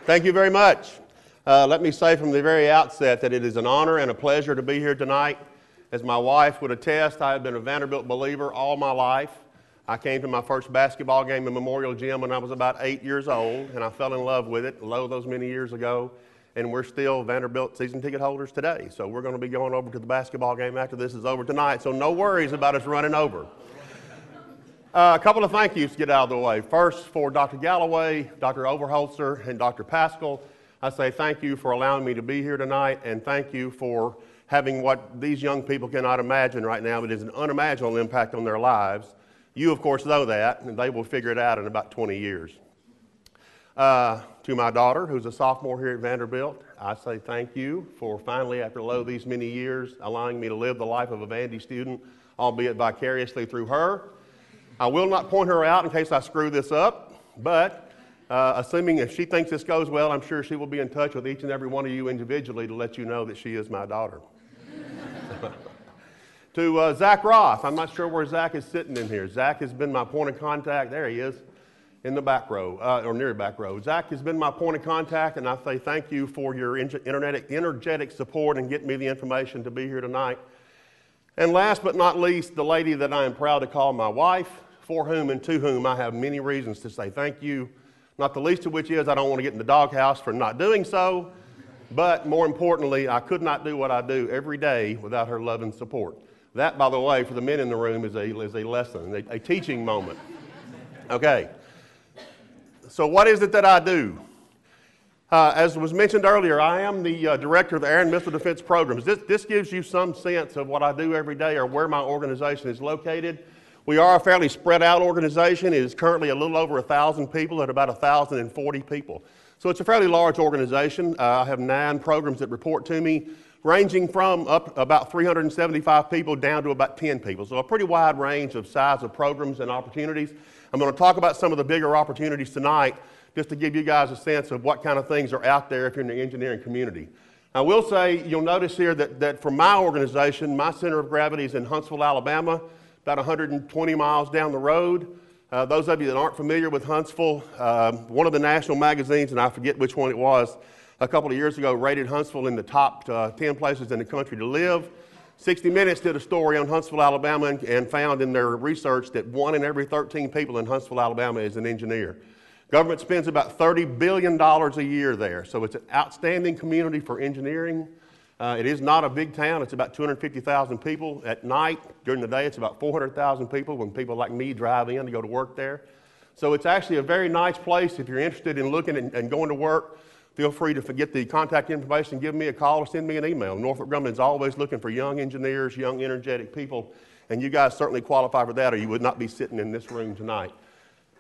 Thank you very much. Let me say from the very outset that it is an honor and a pleasure to be here tonight. As my wife would attest, I have been a Vanderbilt believer all my life. I came to my first basketball game in Memorial Gym when I was about 8 years old, and I fell in love with it, those many years ago. And we're still Vanderbilt season ticket holders today. So we're going to be going over to the basketball game after this is over tonight, so no worries about us running over. A couple of thank yous to get out of the way. First, for Dr. Galloway, Dr. Overholzer, and Dr. Pascal, I say thank you for allowing me to be here tonight, and thank you for having what these young people cannot imagine right now. It is an unimaginable impact on their lives. You, of course, know that, and they will figure it out in about 20 years. To my daughter, who's a sophomore here at Vanderbilt, I say thank you for finally, after these many years, allowing me to live the life of a Vandy student, albeit vicariously through her. I will not point her out in case I screw this up, but assuming if she thinks this goes well, I'm sure she will be in touch with each and every one of you individually to let you know that she is my daughter. To Zach Roth, I'm not sure where Zach is sitting in here. Zach has been my point of contact. There he is, in the back row, or near the back row. Zach has been my point of contact, and I say thank you for your energetic support and getting me the information to be here tonight. And last but not least, the lady that I am proud to call my wife, for whom and to whom I have many reasons to say thank you, not the least of which is I don't want to get in the doghouse for not doing so, but more importantly, I could not do what I do every day without her love and support. That, by the way, for the men in the room is a lesson, a teaching moment. Okay, so what is it that I do? As was mentioned earlier, I am the director of the Air and Missile Defense Programs. This gives you some sense of what I do every day or where my organization is located. We are a fairly spread out organization. It is currently a little over 1,000 people at about 1,040 people. So it's a fairly large organization. I have 9 programs that report to me, ranging from up about 375 people down to about 10 people. So a pretty wide range of size of programs and opportunities. I'm going to talk about some of the bigger opportunities tonight, just to give you guys a sense of what kind of things are out there if you're in the engineering community. I will say, you'll notice here that for my organization, my center of gravity is in Huntsville, Alabama, about 120 miles down the road. Those of you that aren't familiar with Huntsville, one of the national magazines, and I forget which one it was, a couple of years ago rated Huntsville in the top 10 places in the country to live. 60 Minutes did a story on Huntsville, Alabama, and found in their research that 1 in every 13 people in Huntsville, Alabama is an engineer. Government spends about $30 billion a year there, so it's an outstanding community for engineering. It is not a big town. It's about 250,000 people. At night, during the day, it's about 400,000 people when people like me drive in to go to work there. So it's actually a very nice place. If you're interested in looking and going to work, feel free to get the contact information, give me a call, or send me an email. Northrop Grumman is always looking for young engineers, young, energetic people, and you guys certainly qualify for that, or you would not be sitting in this room tonight.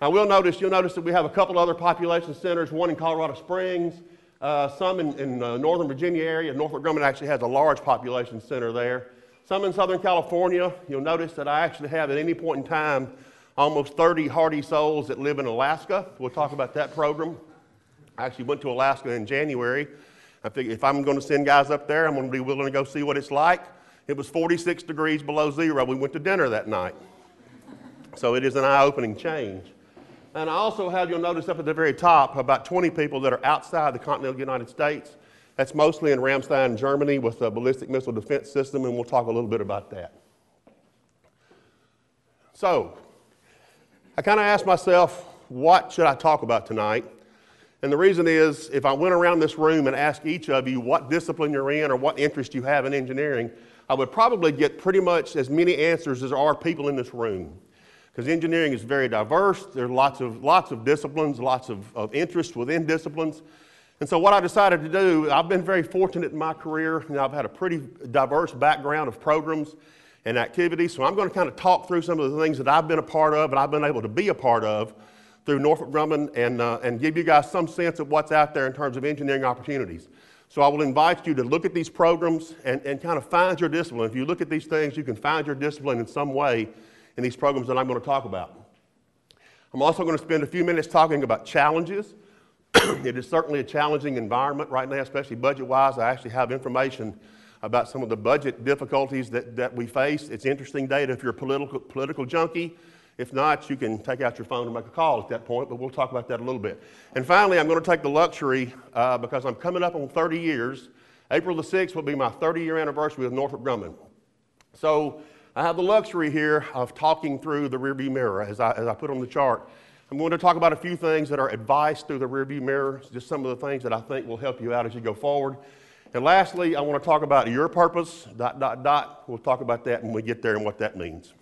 You'll notice that we have a couple other population centers, one in Colorado Springs, some in Northern Virginia area. Northrop Grumman actually has a large population center there. Some in Southern California. You'll notice that I actually have at any point in time almost 30 hardy souls that live in Alaska. We'll talk about that program. I actually went to Alaska in January. I figured if I'm going to send guys up there, I'm going to be willing to go see what it's like. It was 46 degrees below zero. We went to dinner that night. So it is an eye-opening change. And I also have, you'll notice up at the very top, about 20 people that are outside the continental United States. That's mostly in Ramstein, Germany, with a ballistic missile defense system, and we'll talk a little bit about that. So, I kind of asked myself, what should I talk about tonight? And the reason is, if I went around this room and asked each of you what discipline you're in or what interest you have in engineering, I would probably get pretty much as many answers as there are people in this room. Because engineering is very diverse. There's lots of disciplines, lots of interests within disciplines. And so what I decided to do, I've been very fortunate in my career. I've had a pretty diverse background of programs and activities. So I'm going to kind of talk through some of the things that I've been a part of and I've been able to be a part of through Northrop Grumman and give you guys some sense of what's out there in terms of engineering opportunities. So I will invite you to look at these programs and kind of find your discipline. If you look at these things, you can find your discipline in some way in these programs that I'm going to talk about. I'm also going to spend a few minutes talking about challenges. It is certainly a challenging environment right now, especially budget-wise. I actually have information about some of the budget difficulties that we face. It's interesting data if you're a political junkie. If not, you can take out your phone and make a call at that point, but we'll talk about that a little bit. And finally, I'm going to take the luxury, because I'm coming up on 30 years. April the 6th will be my 30-year anniversary with Northrop Grumman. So I have the luxury here of talking through the rearview mirror as I put on the chart. I'm going to talk about a few things that are advice through the rearview mirror, just some of the things that I think will help you out as you go forward. And lastly, I want to talk about your purpose, ... We'll talk about that when we get there and what that means.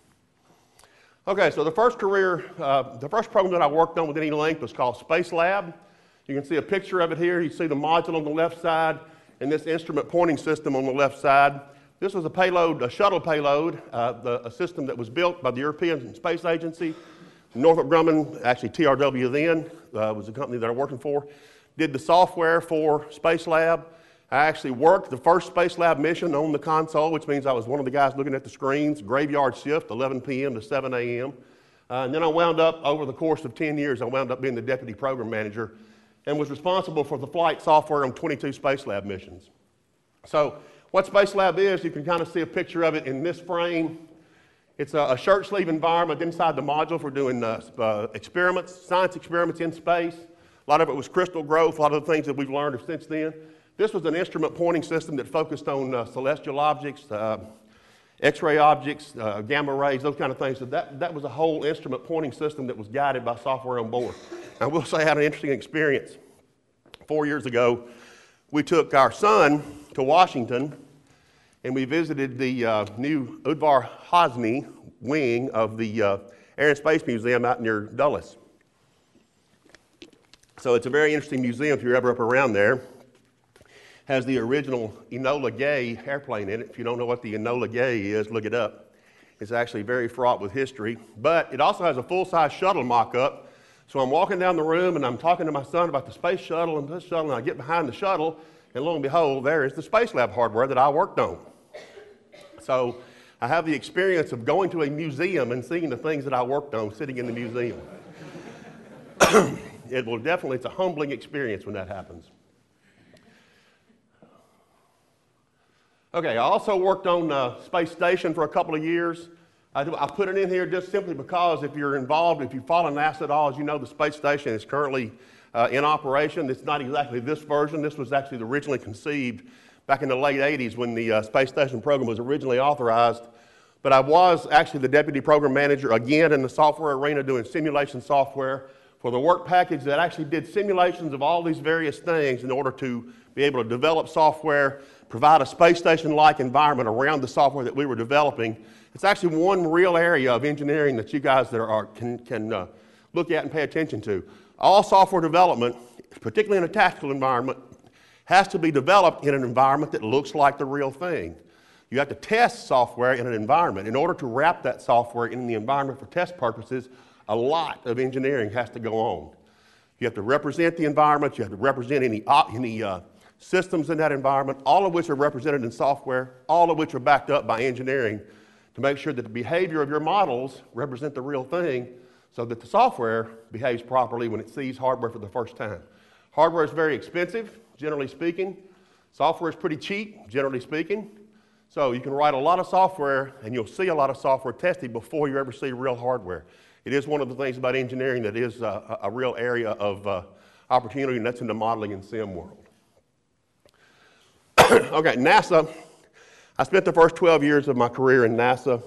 Okay, so the first program that I worked on with any length was called Space Lab. You can see a picture of it here. You see the module on the left side and this instrument pointing system on the left side. This was a shuttle payload, a system that was built by the European Space Agency. Northrop Grumman, actually TRW then, was the company that I'm working for, did the software for Space Lab. I actually worked the first Space Lab mission on the console, which means I was one of the guys looking at the screens, graveyard shift, 11 p.m. to 7 a.m. And then I wound up, over the course of 10 years, I wound up being the deputy program manager and was responsible for the flight software on 22 Space Lab missions. So what Space Lab is, you can kind of see a picture of it in this frame. It's a shirt sleeve environment inside the module for doing experiments, science experiments in space. A lot of it was crystal growth, a lot of the things that we've learned since then. This was an instrument pointing system that focused on celestial objects, X-ray objects, gamma rays, those kind of things. So that was a whole instrument pointing system that was guided by software on board. I will say I had an interesting experience. 4 years ago, we took our son to Washington, and we visited the new Udvar Hazy wing of the Air and Space Museum out near Dulles. So it's a very interesting museum if you're ever up around there. Has the original Enola Gay airplane in it. If you don't know what the Enola Gay is, look it up. It's actually very fraught with history. But it also has a full-size shuttle mock-up. So I'm walking down the room and I'm talking to my son about the space shuttle and this shuttle, and I get behind the shuttle, and lo and behold, there is the Space Lab hardware that I worked on. So I have the experience of going to a museum and seeing the things that I worked on sitting in the museum. It's a humbling experience when that happens. Okay, I also worked on Space Station for a couple of years. I put it in here just simply because if you're involved, if you follow NASA at all, as you know, the Space Station is currently in operation. It's not exactly this version. This was actually originally conceived back in the late 80s when the Space Station program was originally authorized. But I was actually the deputy program manager, again, in the software arena doing simulation software for the work package that actually did simulations of all these various things in order to be able to develop software, provide a space station-like environment around the software that we were developing. It's actually one real area of engineering that you guys can look at and pay attention to. All software development, particularly in a tactical environment, has to be developed in an environment that looks like the real thing. You have to test software in an environment. In order to wrap that software in the environment for test purposes, a lot of engineering has to go on. You have to represent the environment, you have to represent any systems in that environment, all of which are represented in software, all of which are backed up by engineering to make sure that the behavior of your models represent the real thing so that the software behaves properly when it sees hardware for the first time. Hardware is very expensive, generally speaking. Software is pretty cheap, generally speaking. So you can write a lot of software and you'll see a lot of software tested before you ever see real hardware. It is one of the things about engineering that is a real area of opportunity, and that's in the modeling and sim world. Okay, NASA. I spent the first 12 years of my career in NASA.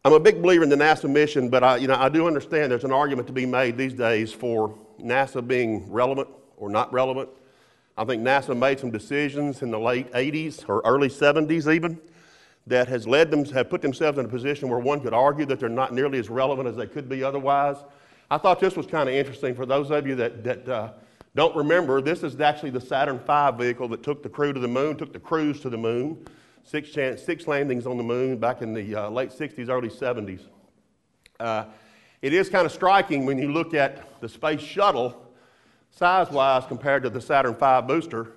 I'm a big believer in the NASA mission, but I do understand there's an argument to be made these days for NASA being relevant or not relevant. I think NASA made some decisions in the late 80s or early 70s even that have put themselves in a position where one could argue that they're not nearly as relevant as they could be otherwise. I thought this was kind of interesting for those of you that don't remember. This is actually the Saturn V vehicle that took the crew to the moon, took the crews to the moon. Six landings on the moon back in the late 60s, early 70s. It is kind of striking when you look at the space shuttle size-wise compared to the Saturn V booster.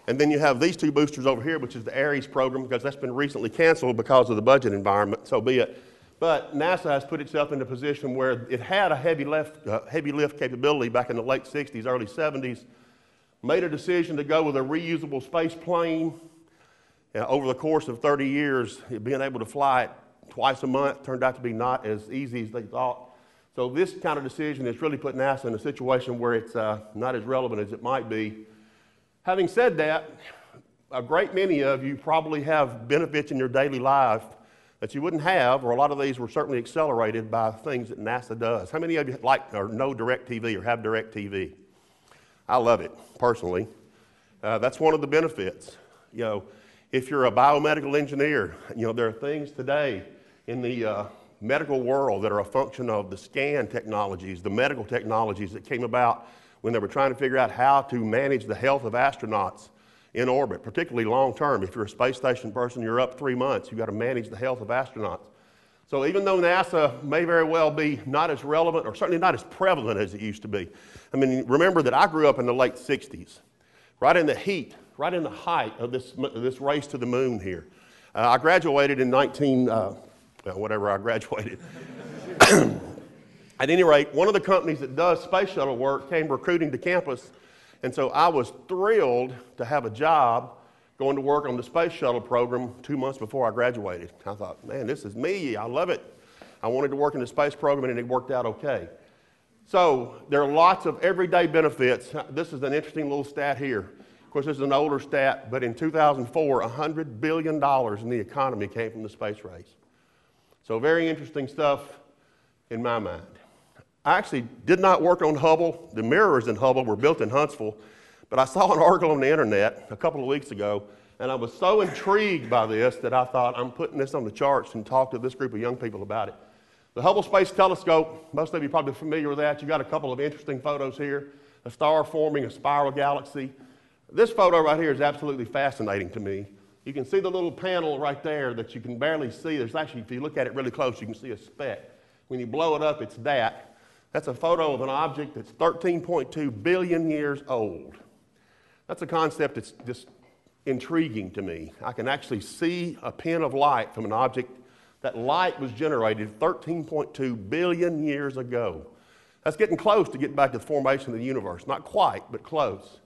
And then you have these two boosters over here, which is the Ares program, because that's been recently canceled because of the budget environment, so be it. But NASA has put itself in a position where it had a heavy lift capability back in the late 60s, early 70s, made a decision to go with a reusable space plane. Over the course of 30 years, being able to fly it twice a month turned out to be not as easy as they thought. So this kind of decision is really put NASA in a situation where it's not as relevant as it might be. Having said that, a great many of you probably have benefits in your daily life that you wouldn't have, or a lot of these were certainly accelerated by things that NASA does. How many of you like or know DirecTV or have DirecTV? I love it, personally. That's one of the benefits. You know, if you're a biomedical engineer, you know, there are things today in the medical world that are a function of the scan technologies, the medical technologies that came about when they were trying to figure out how to manage the health of astronauts in orbit, particularly long term. If you're a space station person, you're up 3 months, you've got to manage the health of astronauts. So even though NASA may very well be not as relevant, or certainly not as prevalent as it used to be. I mean, remember that I grew up in the late 60s, right in the heat, right in the height of this race to the moon here. I graduated in whatever I graduated. At any rate, one of the companies that does space shuttle work came recruiting to campus, and so I was thrilled to have a job going to work on the space shuttle program 2 months before I graduated. I thought, man, this is me. I love it. I wanted to work in the space program, and it worked out okay. So there are lots of everyday benefits. This is an interesting little stat here. Of course, this is an older stat, but in 2004, $100 billion in the economy came from the space race. So very interesting stuff in my mind. I actually did not work on Hubble. The mirrors in Hubble were built in Huntsville, but I saw an article on the internet a couple of weeks ago, and I was so intrigued by this that I thought, I'm putting this on the charts and talk to this group of young people about it. The Hubble Space Telescope, most of you are probably familiar with that. You got a couple of interesting photos here. A star forming a spiral galaxy. This photo right here is absolutely fascinating to me. You can see the little panel right there that you can barely see. There's actually, if you look at it really close, you can see a speck. When you blow it up, it's that. That's a photo of an object that's 13.2 billion years old. That's a concept that's just intriguing to me. I can actually see a pin of light from an object. That light was generated 13.2 billion years ago. That's getting close to getting back to the formation of the universe. Not quite, but close.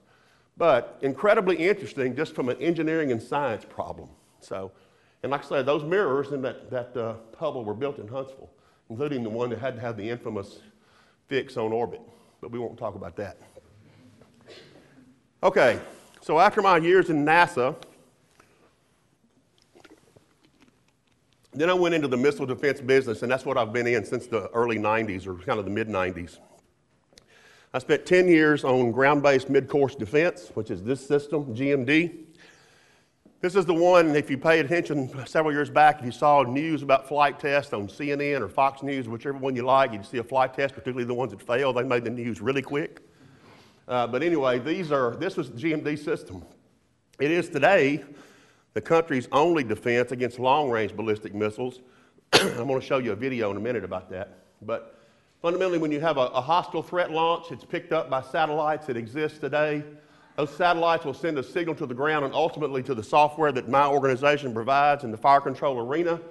But incredibly interesting just from an engineering and science problem. So, and like I said, those mirrors in that Hubble were built in Huntsville, including the one that had to have the infamous fix on orbit. But we won't talk about that. Okay, so after my years in NASA, then I went into the missile defense business, and that's what I've been in since the early 90s, or kind of the mid-90s. I spent 10 years on ground-based mid-course defense, which is this system, GMD. This is the one, if you paid attention several years back, if you saw news about flight tests on CNN or Fox News, whichever one you like, you'd see a flight test, particularly the ones that failed. They made the news really quick. But anyway, this was the GMD system. It is today the country's only defense against long-range ballistic missiles. I'm going to show you a video in a minute about that. But fundamentally, when you have a hostile threat launch, it's picked up by satellites that exist today. Those satellites will send a signal to the ground and ultimately to the software that my organization provides in the fire control arena.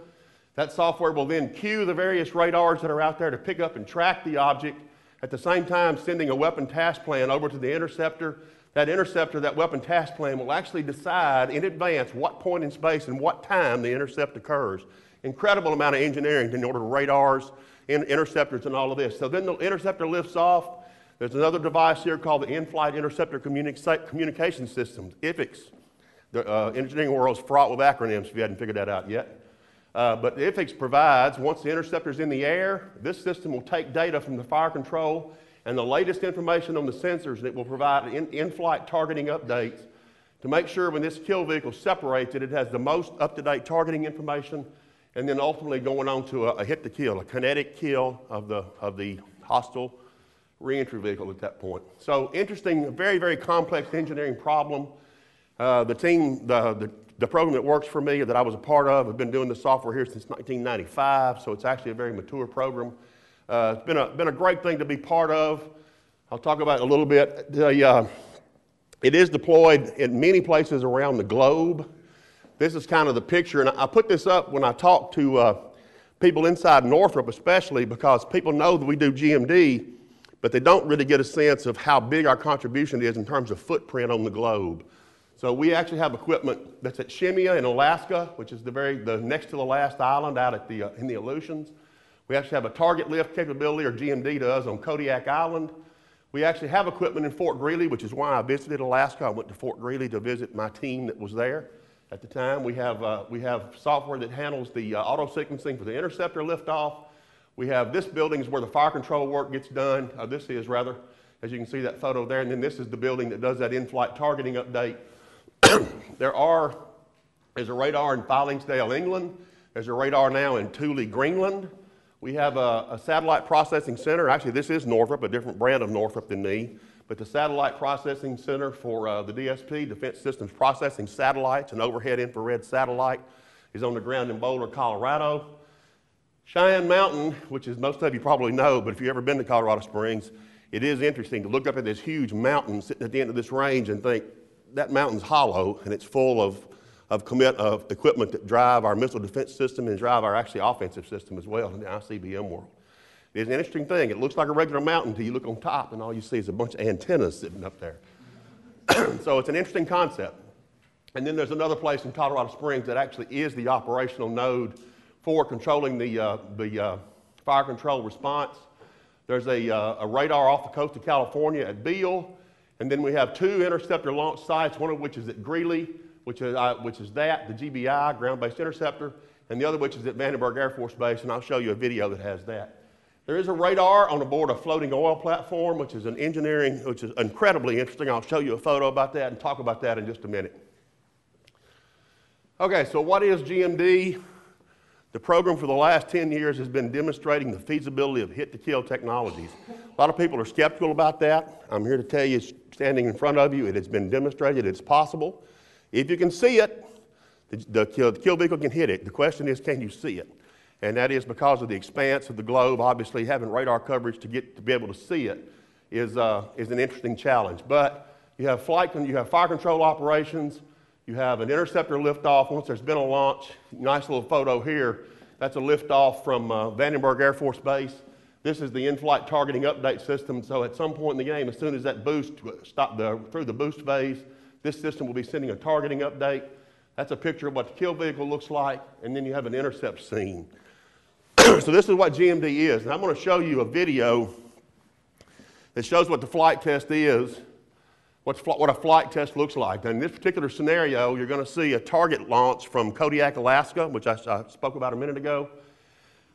That software will then cue the various radars that are out there to pick up and track the object, at the same time sending a weapon task plan over to the interceptor. That interceptor, that weapon task plan, will actually decide in advance what point in space and what time the intercept occurs. Incredible amount of engineering in order to radars, interceptors, and all of this. So then the interceptor lifts off. There's another device here called the In-Flight Interceptor Communication Systems, IFIX. The engineering world is fraught with acronyms if you hadn't figured that out yet. But the IFIX provides, once the interceptor's in the air, this system will take data from the fire control and the latest information on the sensors, and it will provide in-flight targeting updates to make sure when this kill vehicle separates it has the most up-to-date targeting information, and then ultimately going on to a hit-to-kill, a kinetic kill of the hostile re-entry vehicle at that point. So interesting, very, very complex engineering problem. The team, the program that works for me that I was a part of, I've been doing the software here since 1995, so it's actually a very mature program. It's been a great thing to be part of. I'll talk about it a little bit. It is deployed in many places around the globe. This is kind of the picture, and I put this up when I talk to people inside Northrop especially, because people know that we do GMD, but they don't really get a sense of how big our contribution is in terms of footprint on the globe. So we actually have equipment that's at Shemya in Alaska, which is the next to the last island out at in the Aleutians. We actually have a target lift capability, or GMD does, on Kodiak Island. We actually have equipment in Fort Greely, which is why I visited Alaska. I went to Fort Greely to visit my team that was there at the time. We have software that handles the auto sequencing for the interceptor liftoff. We have this building is where the fire control work gets done. This is rather, as you can see that photo there, and then this is the building that does that in-flight targeting update. There's a radar in Filingsdale, England. There's a radar now in Thule, Greenland. We have a satellite processing center. Actually, this is Northrop, a different brand of Northrop than me. But the satellite processing center for the DSP, Defense Systems Processing Satellites, an overhead infrared satellite, is on the ground in Boulder, Colorado. Cheyenne Mountain, which is most of you probably know, but if you've ever been to Colorado Springs, it is interesting to look up at this huge mountain sitting at the end of this range and think that mountain's hollow and it's full of equipment that drive our missile defense system and drive our actually offensive system as well in the ICBM world. It's an interesting thing. It looks like a regular mountain until you look on top and all you see is a bunch of antennas sitting up there. So it's an interesting concept. And then there's another place in Colorado Springs that actually is the operational node for controlling the fire control response. There's a radar off the coast of California at Beale, and then we have 2 interceptor launch sites, one of which is at Greeley, which is the GBI, ground-based interceptor, and the other which is at Vandenberg Air Force Base, and I'll show you a video that has that. There is a radar on board a floating oil platform, which is incredibly interesting. I'll show you a photo about that and talk about that in just a minute. Okay, so what is GMD? The program for the last 10 years has been demonstrating the feasibility of hit-to-kill technologies. A lot of people are skeptical about that. I'm here to tell you, standing in front of you, it has been demonstrated it's possible. If you can see it, the kill vehicle can hit it. The question is, can you see it? And that is because of the expanse of the globe. Obviously, having radar coverage to be able to see it is an interesting challenge. But you have fire control operations. You have an interceptor liftoff once there's been a launch. Nice little photo here. That's a liftoff from Vandenberg Air Force Base. This is the in-flight targeting update system. So at some point in the game, as soon as that boost through the boost phase, this system will be sending a targeting update. That's a picture of what the kill vehicle looks like, and then you have an intercept scene. So this is what GMD is. And I'm going to show you a video that shows what the flight test is, what a flight test looks like. And in this particular scenario, you're going to see a target launch from Kodiak, Alaska, which I spoke about a minute ago.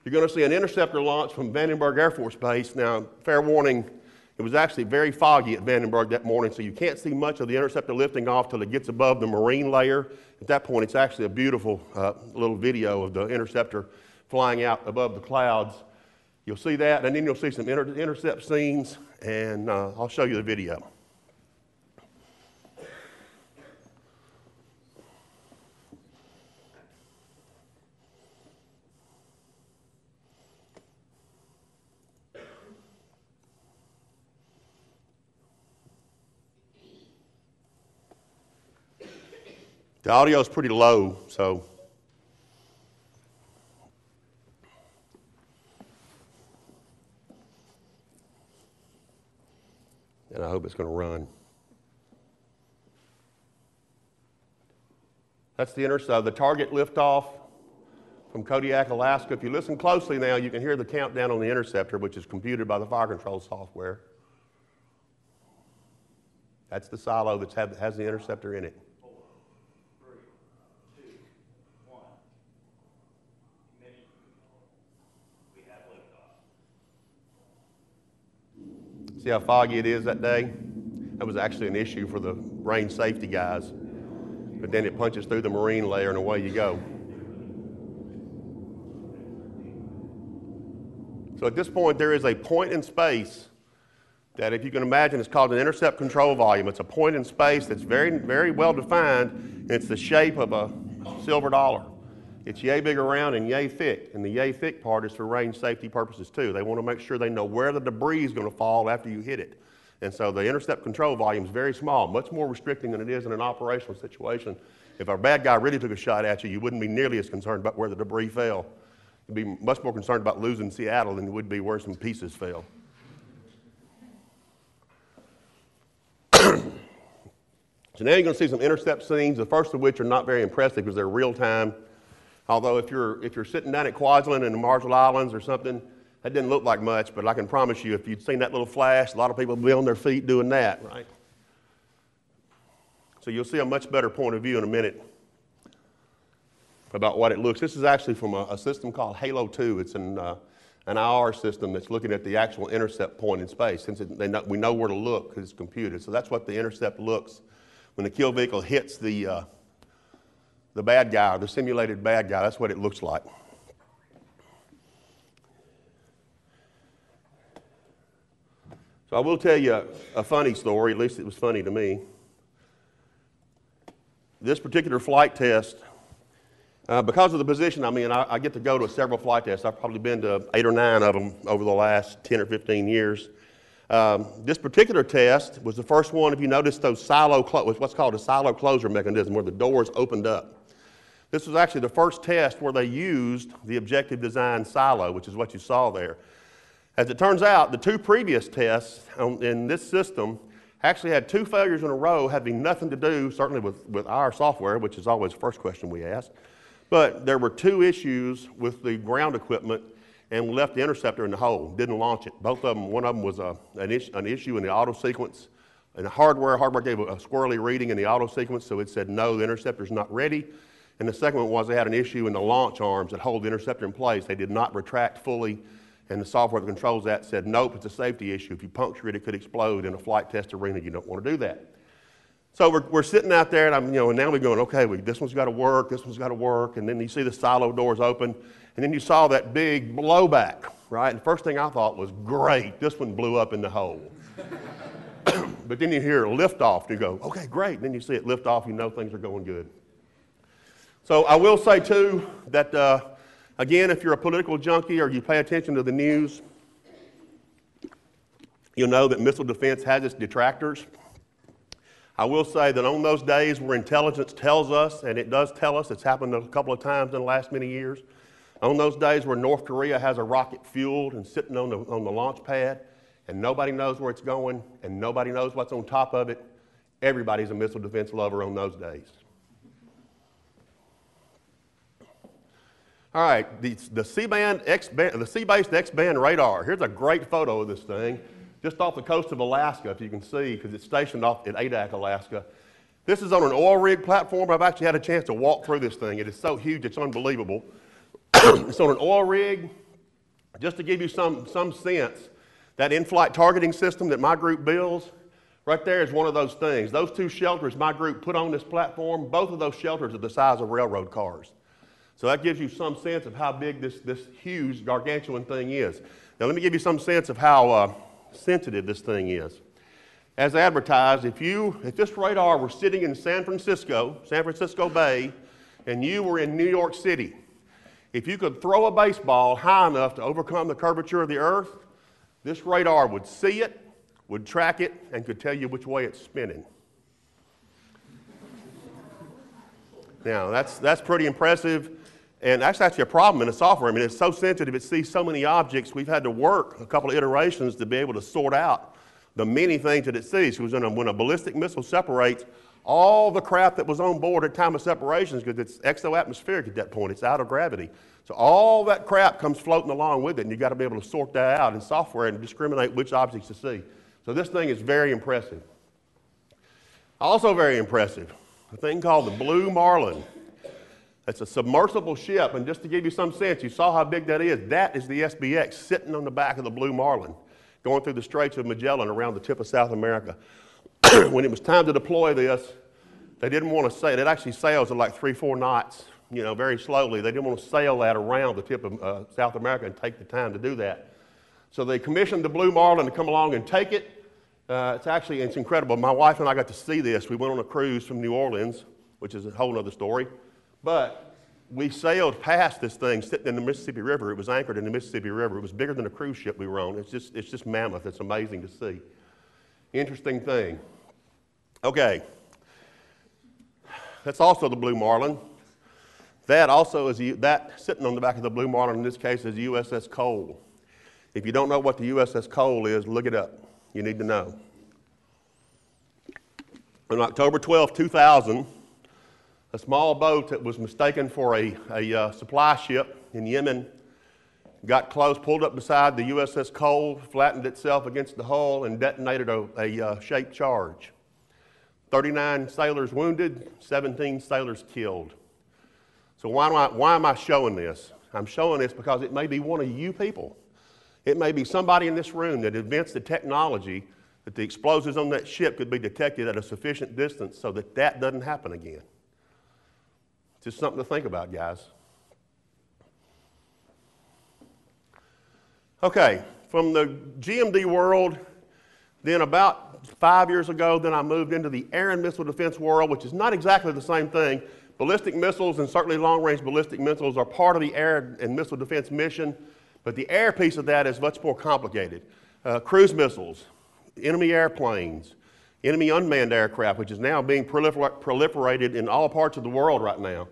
You're going to see an interceptor launch from Vandenberg Air Force Base. Now, fair warning, it was actually very foggy at Vandenberg that morning, so you can't see much of the interceptor lifting off till it gets above the marine layer. At that point, it's actually a beautiful little video of the interceptor flying out above the clouds. You'll see that, and then you'll see some intercept scenes, and I'll show you the video. The audio is pretty low, so. And I hope it's going to run. That's the target liftoff from Kodiak, Alaska. If you listen closely now, you can hear the countdown on the interceptor, which is computed by the fire control software. That's the silo that has the interceptor in it. 4, 3, 2, 1. We have liftoff. See how foggy it is that day? That was actually an issue for the range safety guys. But then it punches through the marine layer and away you go. So at this point, there is a point in space that, if you can imagine, is called an intercept control volume. It's a point in space that's very, very well defined, and it's the shape of a silver dollar. It's yay big around and yay thick, and the yay thick part is for range safety purposes too. They want to make sure they know where the debris is going to fall after you hit it. And so the intercept control volume is very small, much more restricting than it is in an operational situation. If a bad guy really took a shot at you, you wouldn't be nearly as concerned about where the debris fell. You'd be much more concerned about losing Seattle than you would be where some pieces fell. So now you're going to see some intercept scenes, the first of which are not very impressive because they're real time. Although if you're sitting down at Kwajalein in the Marshall Islands or something, that didn't look like much, but I can promise you if you'd seen that little flash, a lot of people would be on their feet doing that, right? So you'll see a much better point of view in a minute about what it looks. This is actually from a system called Halo 2. It's an IR system that's looking at the actual intercept point in space, since we know where to look because it's computed. So that's what the intercept looks when the kill vehicle hits the bad guy, or the simulated bad guy. That's what it looks like. So I will tell you a funny story, at least it was funny to me. This particular flight test, because of the position I'm in, I get to go to several flight tests. I've probably been to 8 or 9 of them over the last 10 or 15 years. This particular test was the first one, if you notice, what's called a silo closure mechanism, where the doors opened up. This was actually the first test where they used the objective design silo, which is what you saw there. As it turns out, the 2 previous tests in this system actually had 2 failures in a row, having nothing to do, certainly with our software, which is always the first question we ask. But there were 2 issues with the ground equipment, and we left the interceptor in the hole, didn't launch it. Both of them, one of them was an issue in the auto sequence. And the hardware gave a squirrely reading in the auto sequence, so it said, no, the interceptor's not ready. And the second one was they had an issue in the launch arms that hold the interceptor in place. They did not retract fully, and the software that controls that said, nope, it's a safety issue. If you puncture it, it could explode in a flight test arena. You don't want to do that. So we're sitting out there, and and now we're going, okay, this one's got to work, this one's got to work, and then you see the silo doors open, and then you saw that big blowback, right? And the first thing I thought was, great, this one blew up in the hole. But then you hear a lift off, and you go, okay, great. And then you see it lift off, you know things are going good. So I will say, too, that, again, if you're a political junkie or you pay attention to the news, you'll know that missile defense has its detractors. I will say that on those days where intelligence tells us, and it does tell us, it's happened a couple of times in the last many years, on those days where North Korea has a rocket fueled and sitting on the launch pad, and nobody knows where it's going, and nobody knows what's on top of it, everybody's a missile defense lover on those days. All right, the Cband Xband, the C-based Xband radar. Here's a great photo of this thing, just off the coast of Alaska, if you can see, because it's stationed off at Adak, Alaska. This is on an oil rig platform. I've actually had a chance to walk through this thing. It is so huge, it's unbelievable. It's on an oil rig. Just to give you some sense, that in-flight targeting system that my group builds, right there is one of those things. Those 2 shelters my group put on this platform, both of those shelters are the size of railroad cars. So that gives you some sense of how big this huge, gargantuan thing is. Now let me give you some sense of how sensitive this thing is. As advertised, if this radar were sitting in San Francisco Bay, and you were in New York City, if you could throw a baseball high enough to overcome the curvature of the Earth, this radar would see it, would track it, and could tell you which way it's spinning. Now, that's pretty impressive, and that's actually a problem in the software. I mean, it's so sensitive, it sees so many objects, we've had to work a couple of iterations to be able to sort out the many things that it sees. Because when a ballistic missile separates, all the crap that was on board at time of separation, because it's exo-atmospheric at that point, it's out of gravity. So all that crap comes floating along with it, and you've got to be able to sort that out in software and discriminate which objects to see. So this thing is very impressive. Also very impressive, a thing called the Blue Marlin. It's a submersible ship, and just to give you some sense, you saw how big that is. That is the SBX sitting on the back of the Blue Marlin, going through the Straits of Magellan around the tip of South America. When it was time to deploy this, they didn't want to sail. It actually sails at like 3-4 knots, very slowly. They didn't want to sail that around the tip of South America and take the time to do that. So they commissioned the Blue Marlin to come along and take it. It's incredible. My wife and I got to see this. We went on a cruise from New Orleans, which is a whole other story. But we sailed past this thing sitting in the Mississippi River. It was anchored in the Mississippi River. It was bigger than a cruise ship we were on. It's just mammoth. It's amazing to see. Interesting thing. Okay. That's also the Blue Marlin. That also is sitting on the back of the Blue Marlin in this case is USS Cole. If you don't know what the USS Cole is, look it up. You need to know. On October 12, 2000, a small boat that was mistaken for a supply ship in Yemen got close, pulled up beside the USS Cole, flattened itself against the hull, and detonated a shaped charge. 39 sailors wounded, 17 sailors killed. So why am I showing this? I'm showing this because it may be one of you people. It may be somebody in this room that invents the technology that the explosives on that ship could be detected at a sufficient distance so that that doesn't happen again. Just something to think about, guys. Okay, from the GMD world, then about 5 years ago, then I moved into the air and missile defense world, which is not exactly the same thing. Ballistic missiles and certainly long-range ballistic missiles are part of the air and missile defense mission, but the air piece of that is much more complicated. Cruise missiles, enemy airplanes, enemy unmanned aircraft, which is now being proliferated in all parts of the world right now.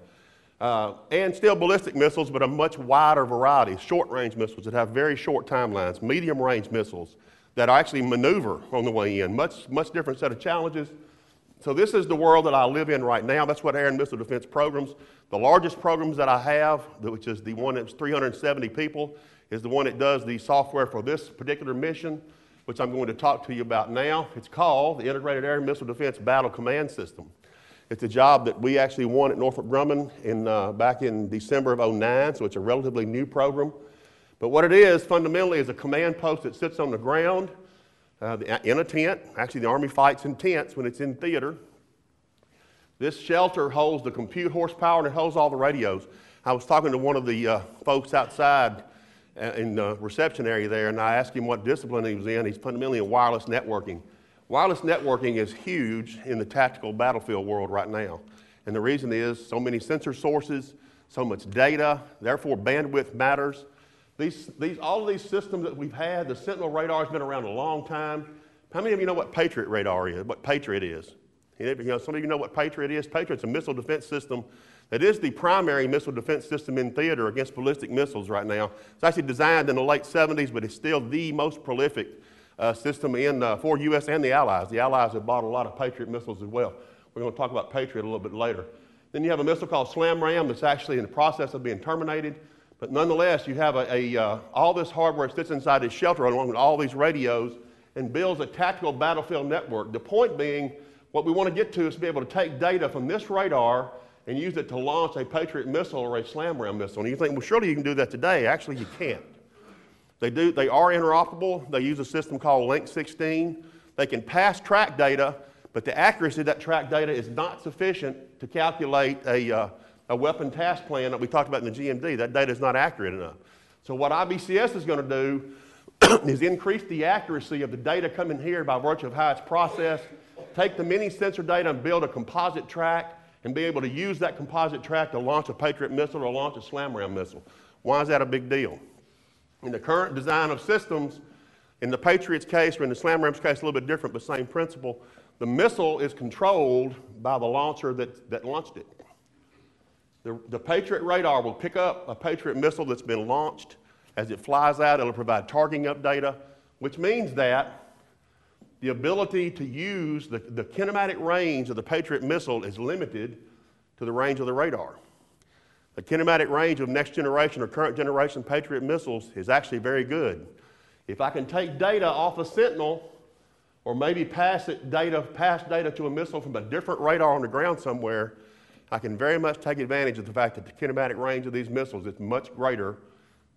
And still ballistic missiles, but a much wider variety. Short-range missiles that have very short timelines, medium-range missiles that actually maneuver on the way in. Much different set of challenges. So this is the world that I live in right now. That's what air and missile defense programs. The largest programs that I have, which is the one that's 370 people, is the one that does the software for this particular mission, which I'm going to talk to you about now. It's called the Integrated Air and Missile Defense Battle Command System. It's a job that we actually won at Northrop Grumman back in December of '09, so it's a relatively new program. But what it is, fundamentally, is a command post that sits on the ground in a tent. Actually, the Army fights in tents when it's in theater. This shelter holds the compute horsepower and it holds all the radios. I was talking to one of the folks outside in the reception area there, and I asked him what discipline he was in. He's fundamentally in wireless networking. Wireless networking is huge in the tactical battlefield world right now. And the reason is so many sensor sources, so much data, therefore bandwidth matters. All of these systems that we've had, the Sentinel radar has been around a long time. How many of you know what Patriot radar is, what Patriot is? Some of you know what Patriot is. Patriot's a missile defense system that is the primary missile defense system in theater against ballistic missiles right now. It's actually designed in the late 70s, but it's still the most prolific system for U.S. and the Allies. The Allies have bought a lot of Patriot missiles as well. We're going to talk about Patriot a little bit later. Then you have a missile called SlamRam that's actually in the process of being terminated. But nonetheless, you have all this hardware that sits inside this shelter along with all these radios and builds a tactical battlefield network. The point being, what we want to get to is to be able to take data from this radar and use it to launch a Patriot missile or a SlamRam missile. And you think, well, surely you can do that today. Actually, you can't. They are interoperable. They use a system called Link 16. They can pass track data, but the accuracy of that track data is not sufficient to calculate a weapon task plan that we talked about in the GMD. That data is not accurate enough. So what IBCS is going to do is increase the accuracy of the data coming here by virtue of how it's processed, take the mini sensor data and build a composite track and be able to use that composite track to launch a Patriot missile or launch a SlamRam missile. Why is that a big deal? In the current design of systems, in the Patriot's case or in the SlamRam's case, a little bit different, but same principle, the missile is controlled by the launcher that launched it. The Patriot radar will pick up a Patriot missile that's been launched. As it flies out, it'll provide targeting up data, which means that the ability to use the kinematic range of the Patriot missile is limited to the range of the radar. The kinematic range of next generation or current generation Patriot missiles is actually very good. If I can take data off a Sentinel or maybe pass data to a missile from a different radar on the ground somewhere, I can very much take advantage of the fact that the kinematic range of these missiles is much greater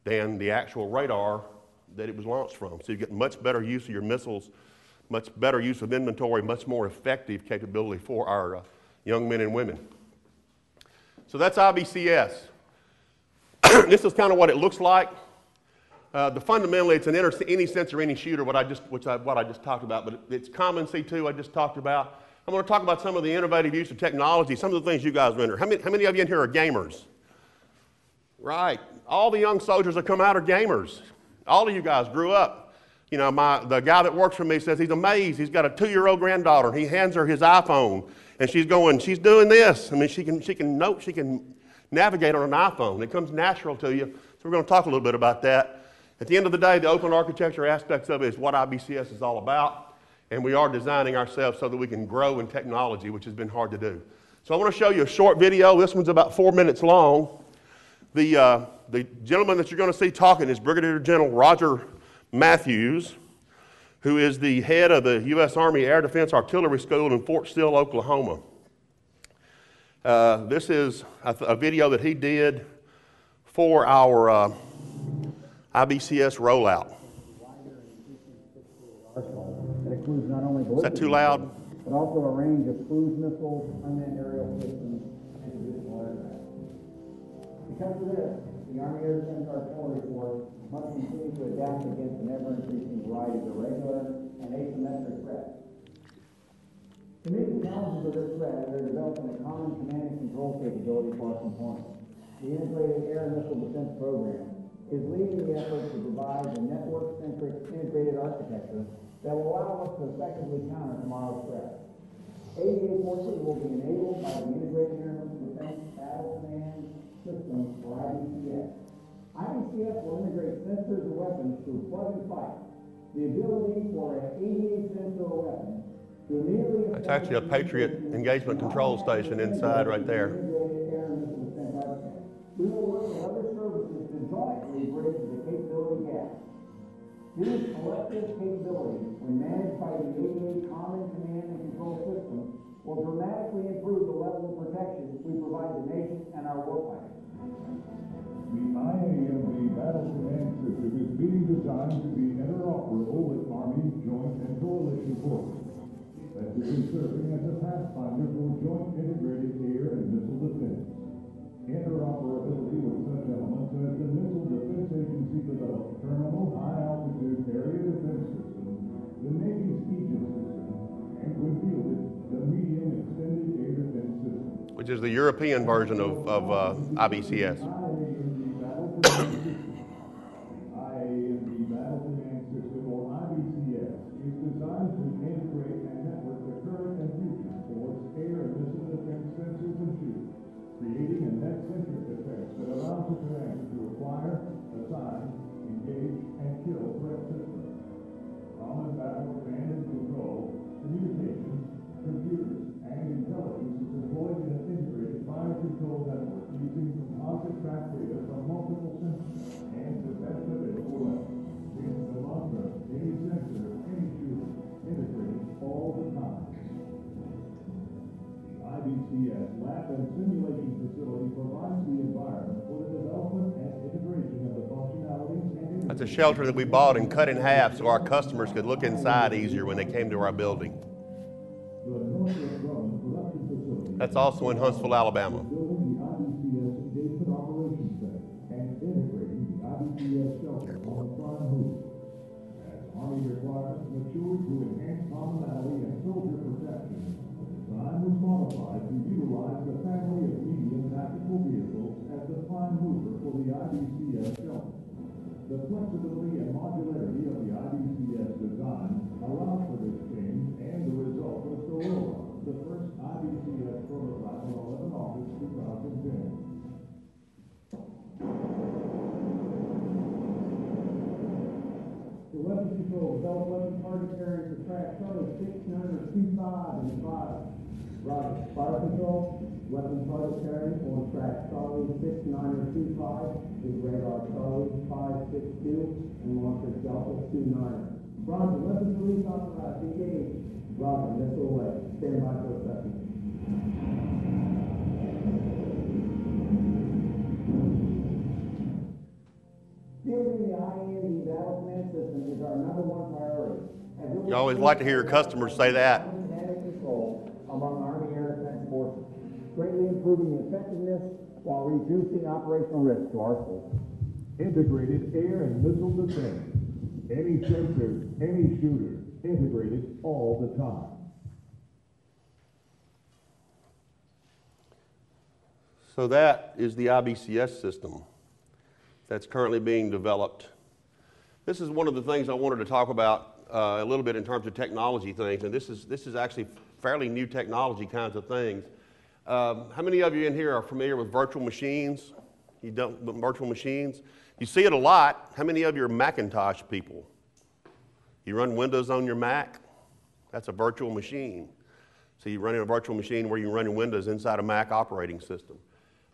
than the actual radar that it was launched from. So you get much better use of your missiles, much better use of inventory, much more effective capability for our young men and women. So that's IBCS. This is kind of what it looks like. Fundamentally, it's an any sensor, any shooter, what I just talked about, but it's common C2 I just talked about. I'm going to talk about some of the innovative use of technology, some of the things you guys render. How many of you in here are gamers? Right. All the young soldiers that come out are gamers. All of you guys grew up. You know, the guy that works for me says he's amazed. He's got a 2-year-old granddaughter, and he hands her his iPhone, and she's doing this. I mean, she can navigate on an iPhone. It comes natural to you. So we're going to talk a little bit about that. At the end of the day, the open architecture aspects of it is what IBCS is all about. and we are designing ourselves so that we can grow in technology, which has been hard to do. So I want to show you a short video. This one's about 4 minutes long. The gentleman that you're going to see talking is Brigadier General Roger Matthews, who is the head of the U.S. Army Air Defense Artillery School in Fort Sill, Oklahoma. This is a video that he did for our IBCS rollout. It includes not only Is that too loud? but also a range of cruise missiles, unmanned aerial systems, and traditional aircraft. Because of this, the Army Air Defense Artillery Force must continue to adapt against an ever-increasing variety of irregular and asymmetric threats. To meet the challenges of this threat, we are developing a common command and control capability for our components. The Integrated Air and Missile Defense Program is leading the effort to provide a network-centric integrated architecture that will allow us to effectively counter tomorrow's threats. ADA forces will be enabled by the Integrated Air and Missile Defense Battle Command System, or IBCS. IBCS will integrate sensors and weapons through plug and fight. The ability for an ADA sensor or weapon to immediately... That's actually a Patriot engagement control station inside right there. We will work with other services to jointly bridge the capability gap. These collective capabilities, when managed by the ADA Common Command and Control System, will dramatically improve the level of protection we provide the nation and our warfighters. The IAMD Battle Command System is being designed to be interoperable with Army, Joint, and Coalition forces. That is serving as a pathfinder for joint integrated air and missile defense. Interoperability with such elements as the Missile Defense Agency developed Terminal High-Altitude Area Defense System, the Navy's Aegis System, and when fielded, the Medium Extended Air Defense System. Which is the European version of IBCS. IAMD Battle Command System, or IBCS, is designed to integrate and network the current and future force, air, and missile defense sensors and shields, creating a net-centric defense that allows the commander to acquire, assign, engage, and kill threat systems. Common battle command and control, communications, computers, and intelligence is deployed in an integrated fire control network using composite track data from multiple sensors and the best available weapons. It's the mantra, any sensor, any shooter, integrated all the time. IBCS lab and simulation facility provides the environment for the development and integration of the functionalities and... That's a shelter that we bought and cut in half so our customers could look inside easier when they came to our building. The Northrop Grumman production facility... That's also in Huntsville, Alabama. ...building the IBCS Engagement Operations Center and integrating the IBCS shelter on the prime move. As Army requirements mature to enhance commonality and soldier protection, design was modified to utilize the family of medium tactical vehicles as the prime mover for the IBCS shelter. The flexibility and modularity of the IBCS design allows for this change, and the result was the rollout of the first IBCS prototype on 11 August 2010. The weapon control developed weapon target carriers for track Charlie 6925 and 5. Roger. Fire control, weapon target carrier on track Charlie 6925 is radar Charlie 562 and launcher Delta 29. Roger. Weapons release authorized. Engage. Roger. Missile away. Stand by for assessment. Fielding the IAMD Battle Command System is our #1 priority. You always like to hear your customers say that. Control among Army Air Defense Forces, greatly improving the effectiveness while reducing operational risk to our forces. Integrated air and missile defense. Any sensor, any shooter, integrated all the time. So that is the IBCS system that's currently being developed. This is one of the things I wanted to talk about a little bit in terms of technology things, and this is actually fairly new technology kinds of things. How many of you in here are familiar with virtual machines? You don't, virtual machines? You see it a lot. How many of you are Macintosh people? You run Windows on your Mac? That's a virtual machine. So you're running a virtual machine where you're running Windows inside a Mac operating system.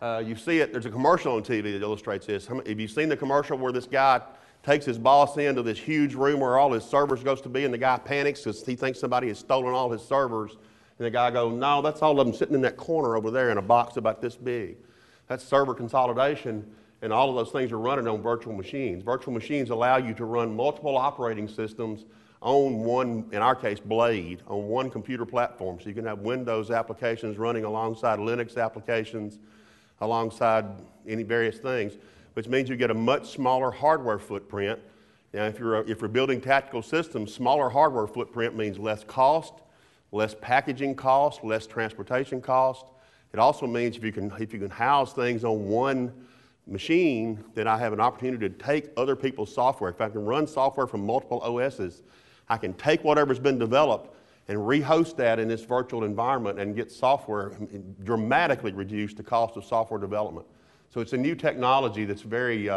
You see it, there's a commercial on TV that illustrates this. Have you seen the commercial where this guy takes his boss into this huge room where all his servers goes to be, and the guy panics because he thinks somebody has stolen all his servers, and the guy goes, no, that's all of them sitting in that corner over there in a box about this big. That's server consolidation, and all of those things are running on virtual machines. Virtual machines allow you to run multiple operating systems on one, in our case, blade, on one computer platform. So you can have Windows applications running alongside Linux applications, alongside any various things, which means you get a much smaller hardware footprint. Now, if you're building tactical systems, smaller hardware footprint means less cost, less packaging cost, less transportation cost. It also means if you can house things on one machine, then I have an opportunity to take other people's software. If I can run software from multiple OSs, I can take whatever's been developed and rehost that in this virtual environment and get software, dramatically reduce the cost of software development. So it's a new technology that's very,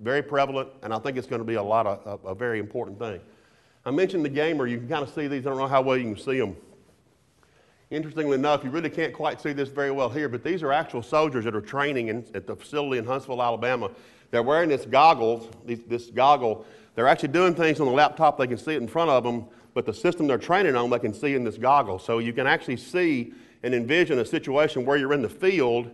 very prevalent, and I think it's going to be a very important thing. I mentioned the gamer. You can kind of see these. I don't know how well you can see them. Interestingly enough, you really can't quite see this very well here, but these are actual soldiers that are training at the facility in Huntsville, Alabama. They're wearing this goggle. They're actually doing things on the laptop. They can see it in front of them, but the system they're training on, they can see in this goggle. So you can actually see and envision a situation where you're in the field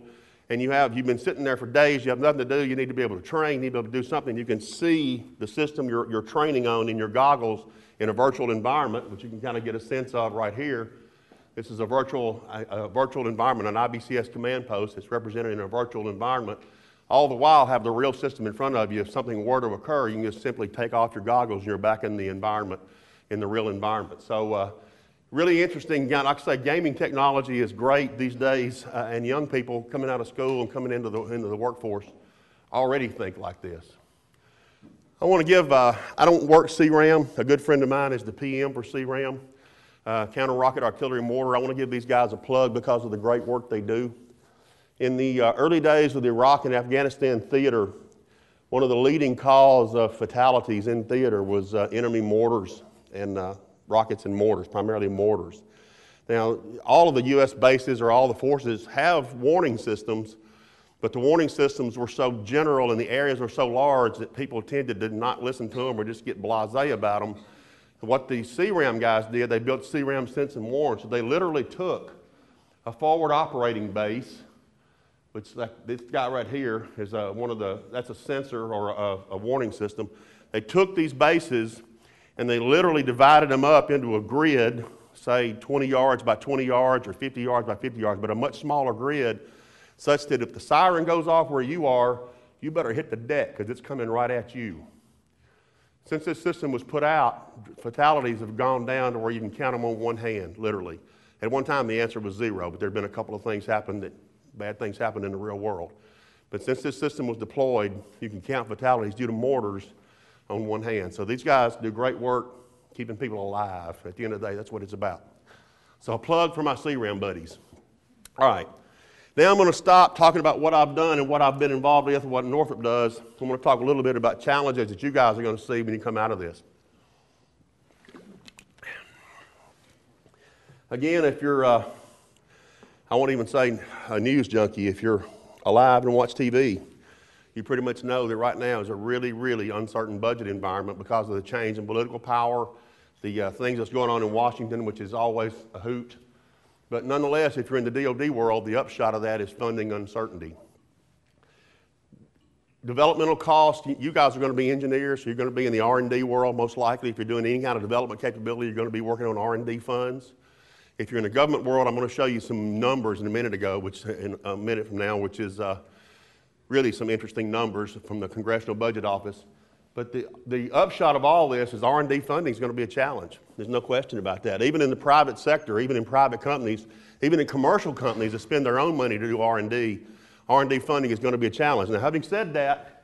and you've been sitting there for days, you have nothing to do, you need to be able to train, you need to be able to do something. You can see the system you're training on in your goggles in a virtual environment, which you can kind of get a sense of right here. This is a virtual environment, an IBCS command post. It's represented in a virtual environment. All the while have the real system in front of you. If something were to occur, you can just simply take off your goggles and you're back in the environment, in the real environment. So really interesting. Like I say, gaming technology is great these days, and young people coming out of school and coming into the workforce already think like this. I want to give, I don't work CRAM. A good friend of mine is the PM for CRAM, Counter Rocket Artillery Mortar. I want to give these guys a plug because of the great work they do. In the early days of the Iraq and Afghanistan theater, one of the leading cause of fatalities in theater was enemy mortars and rockets and mortars, primarily mortars. Now, all of the U.S. bases or all the forces have warning systems, but the warning systems were so general and the areas were so large that people tended to not listen to them or just get blasé about them. What the CRAM guys did, they built CRAM Sense and Warn. So they literally took a forward operating base, which this guy right here is that's a sensor or a warning system. They took these bases and they literally divided them up into a grid, say 20 yards by 20 yards or 50 yards by 50 yards, but a much smaller grid, such that if the siren goes off where you are, you better hit the deck because it's coming right at you. Since this system was put out, fatalities have gone down to where you can count them on one hand, literally. At one time, the answer was 0, but there have been a couple of things happen bad things happen in the real world. But since this system was deployed, you can count fatalities due to mortars on one hand. So these guys do great work keeping people alive. At the end of the day, that's what it's about. So a plug for my CRAM buddies. All right. Now I'm going to stop talking about what I've done and what I've been involved with and what Northrop does. I'm going to talk a little bit about challenges that you guys are going to see when you come out of this. Again, if you're, I won't even say a news junkie, if you're alive and watch TV, you pretty much know that right now is a really, really uncertain budget environment because of the change in political power, the things that's going on in Washington, which is always a hoot. But nonetheless, if you're in the DoD world, the upshot of that is funding uncertainty. Developmental costs, you guys are going to be engineers, so you're going to be in the R&D world most likely. If you're doing any kind of development capability, you're going to be working on R&D funds. If you're in the government world, I'm going to show you some numbers in a minute from now, which is really some interesting numbers from the Congressional Budget Office. But the upshot of all this is R&D funding is going to be a challenge. There's no question about that. Even in the private sector, even in private companies, even in commercial companies that spend their own money to do R&D funding is going to be a challenge. Now, having said that,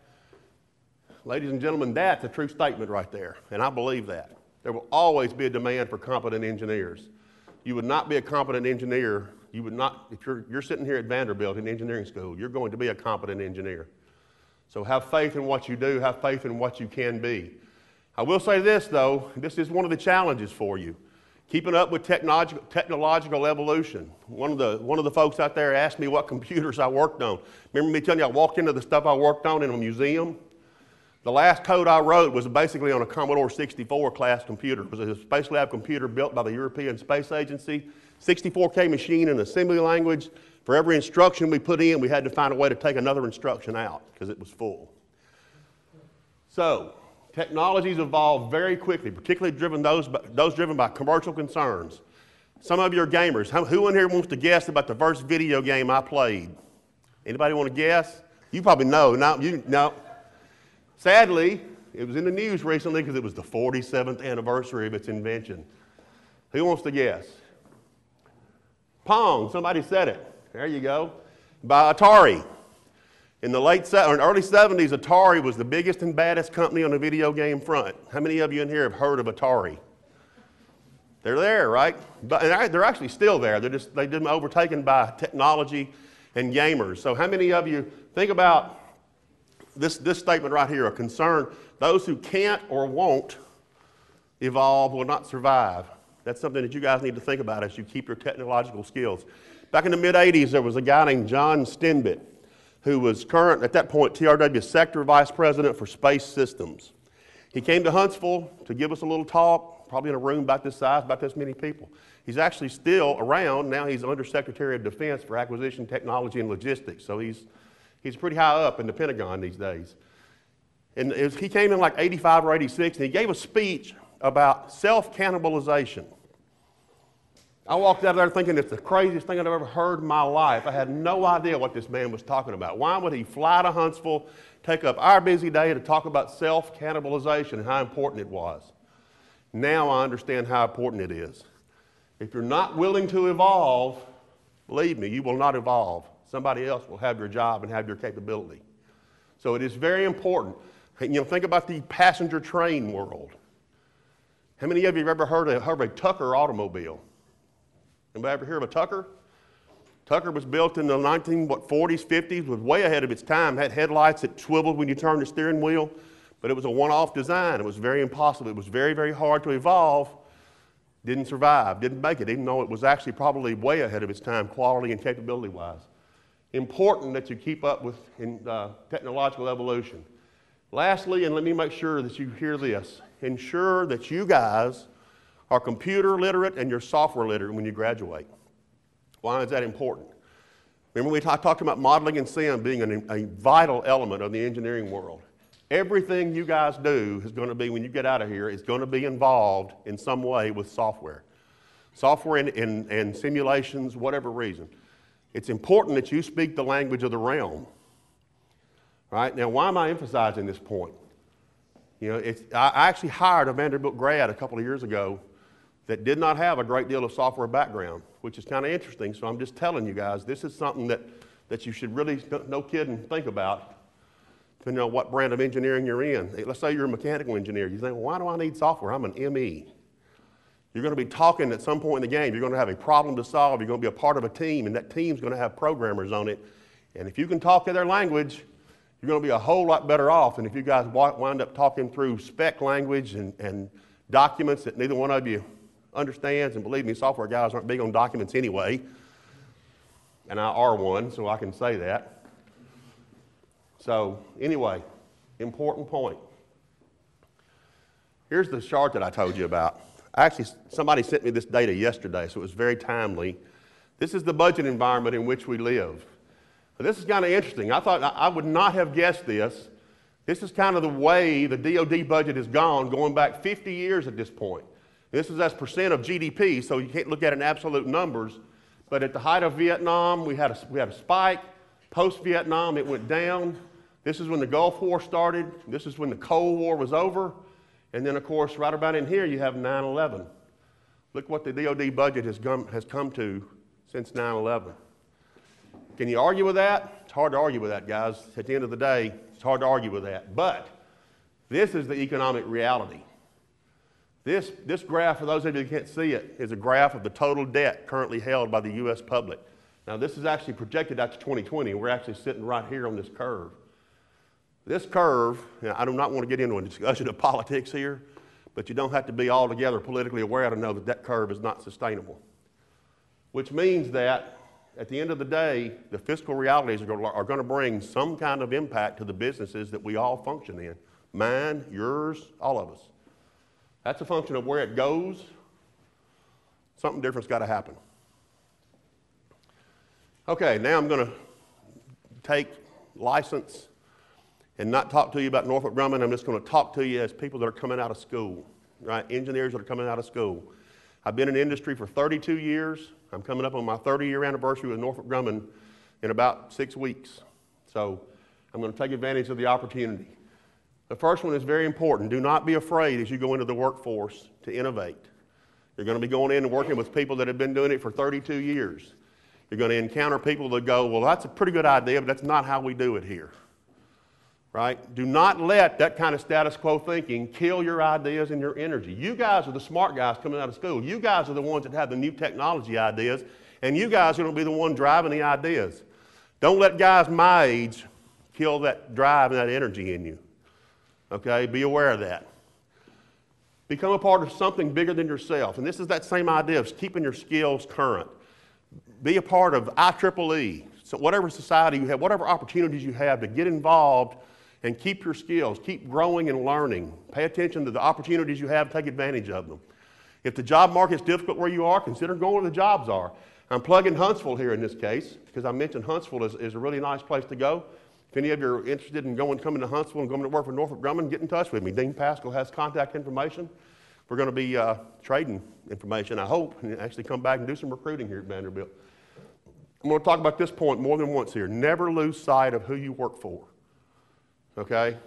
ladies and gentlemen, that's a true statement right there, and I believe that. There will always be a demand for competent engineers. You would not be a competent engineer. You would not, if you're sitting here at Vanderbilt in engineering school, you're going to be a competent engineer. So have faith in what you do, have faith in what you can be. I will say this though, this is one of the challenges for you. Keeping up with technological evolution. One of the folks out there asked me what computers I worked on. Remember me telling you I walked into the stuff I worked on in a museum? The last code I wrote was basically on a Commodore 64 class computer. It was a Space Lab computer built by the European Space Agency. 64K machine in assembly language. For every instruction we put in, we had to find a way to take another instruction out because it was full. So, technologies evolve very quickly, particularly those driven by commercial concerns. Some of you are gamers. Who in here wants to guess about the first video game I played? Anybody want to guess? You probably know. No. Sadly, it was in the news recently because it was the 47th anniversary of its invention. Who wants to guess? Pong. Somebody said it. There you go. By Atari. In the early 70s, Atari was the biggest and baddest company on the video game front. How many of you in here have heard of Atari? They're there, right? But they're actually still there. They've been overtaken by technology and gamers. So how many of you think about this statement right here, a concern, those who can't or won't evolve will not survive. That's something that you guys need to think about as you keep your technological skills. Back in the mid-'80s, there was a guy named John Stenbit, who was current, at that point, TRW Sector Vice President for Space Systems. He came to Huntsville to give us a little talk, probably in a room about this size, about this many people. He's actually still around. Now he's Undersecretary of Defense for Acquisition, Technology, and Logistics. So he's pretty high up in the Pentagon these days. And he came in like 85 or 86, and he gave a speech about self-cannibalization. I walked out of there thinking it's the craziest thing I've ever heard in my life. I had no idea what this man was talking about. Why would he fly to Huntsville, take up our busy day to talk about self-cannibalization and how important it was? Now I understand how important it is. If you're not willing to evolve, believe me, you will not evolve. Somebody else will have your job and have your capability. So it is very important. Think about the passenger train world. How many of you have ever heard of a Tucker automobile? Anybody ever hear of a Tucker? Tucker was built in the 40s, 50s, was way ahead of its time, had headlights that swiveled when you turned the steering wheel, but it was a one-off design. It was very impossible. It was very, very hard to evolve. Didn't survive, didn't make it, even though it was actually probably way ahead of its time, quality and capability-wise. Important that you keep up with technological evolution. Lastly, and let me make sure that you hear this, ensure that you guys are computer literate and you're software literate when you graduate. Why is that important? Remember we talked about modeling and sim being a vital element of the engineering world. Everything you guys do is going to be, when you get out of here, is going to be involved in some way with software. Software and simulations, whatever reason. It's important that you speak the language of the realm. Right? Now, why am I emphasizing this point? I actually hired a Vanderbilt grad a couple of years ago that did not have a great deal of software background, which is kind of interesting. So I'm just telling you guys, this is something that you should really, no kidding, think about, depending on what brand of engineering you're in. Let's say you're a mechanical engineer. You think, well, why do I need software? I'm an ME. You're going to be talking at some point in the game. You're going to have a problem to solve. You're going to be a part of a team, and that team's going to have programmers on it. And if you can talk in their language, you're going to be a whole lot better off than if you guys wind up talking through spec language and documents that neither one of you understands. And believe me, software guys aren't big on documents anyway. And I are one, so I can say that. So anyway, important point. Here's the chart that I told you about. Actually, somebody sent me this data yesterday, so it was very timely. This is the budget environment in which we live. This is kind of interesting. I thought I would not have guessed this. This is kind of the way the DoD budget has gone, going back 50 years at this point. This is as percent of GDP, so you can't look at it in absolute numbers. But at the height of Vietnam, we had a spike. Post-Vietnam, it went down. This is when the Gulf War started. This is when the Cold War was over. And then, of course, right about in here, you have 9/11. Look what the DoD budget has come to since 9/11. Can you argue with that? It's hard to argue with that, guys. At the end of the day, it's hard to argue with that. But this is the economic reality. This graph, for those of you who can't see it, is a graph of the total debt currently held by the U.S. public. Now, this is actually projected out to 2020. We're actually sitting right here on this curve. This curve, I do not want to get into a discussion of politics here, but you don't have to be altogether politically aware to know that that curve is not sustainable. Which means that at the end of the day, the fiscal realities are going to bring some kind of impact to the businesses that we all function in. Mine, yours, all of us. That's a function of where it goes. Something different's got to happen. Okay, now I'm going to take license and not talk to you about Northrop Grumman. I'm just going to talk to you as people that are coming out of school, right? Engineers that are coming out of school. I've been in industry for 32 years. I'm coming up on my 30-year anniversary with Northrop Grumman in about 6 weeks. So I'm going to take advantage of the opportunity. The first one is very important. Do not be afraid as you go into the workforce to innovate. You're going to be going in and working with people that have been doing it for 32 years. You're going to encounter people that go, well, that's a pretty good idea, but that's not how we do it here. Right? Do not let that kind of status quo thinking kill your ideas and your energy. You guys are the smart guys coming out of school. You guys are the ones that have the new technology ideas, and you guys are going to be the one driving the ideas. Don't let guys my age kill that drive and that energy in you. Okay? Be aware of that. Become a part of something bigger than yourself. And this is that same idea of keeping your skills current. Be a part of IEEE. So whatever society you have, whatever opportunities you have to get involved and keep your skills, keep growing and learning. Pay attention to the opportunities you have, take advantage of them. If the job market's difficult where you are, consider going where the jobs are. I'm plugging Huntsville here in this case, because I mentioned Huntsville is a really nice place to go. If any of you are interested in coming to Huntsville and going to work for Northrop Grumman, get in touch with me. Dean Pascal has contact information. We're going to be trading information, I hope, and actually come back and do some recruiting here at Vanderbilt. I'm going to talk about this point more than once here. Never lose sight of who you work for. Okay?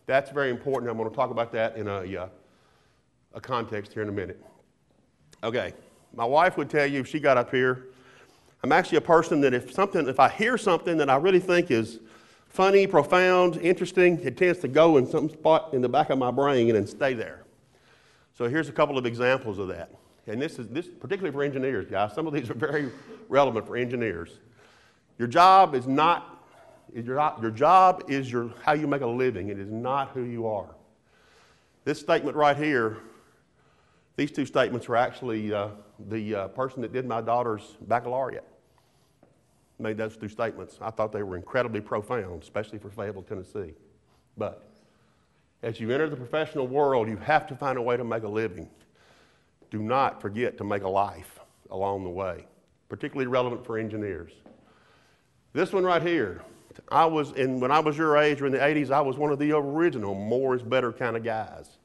That's very important. I'm going to talk about that in a context here in a minute. Okay. My wife would tell you if she got up here, I'm actually a person that if I hear something that I really think is funny, profound, interesting, it tends to go in some spot in the back of my brain and stay there. So here's a couple of examples of that. And this particularly for engineers, guys. Some of these are very relevant for engineers. Your job is not your job is how you make a living. It is not who you are. This statement right here, these two statements are actually the person that did my daughter's baccalaureate made those two statements. I thought they were incredibly profound, especially for Fayetteville, Tennessee. But as you enter the professional world, you have to find a way to make a living. Do not forget to make a life along the way, particularly relevant for engineers. This one right here, when I was your age or in the 80s, I was one of the original more is better kind of guys.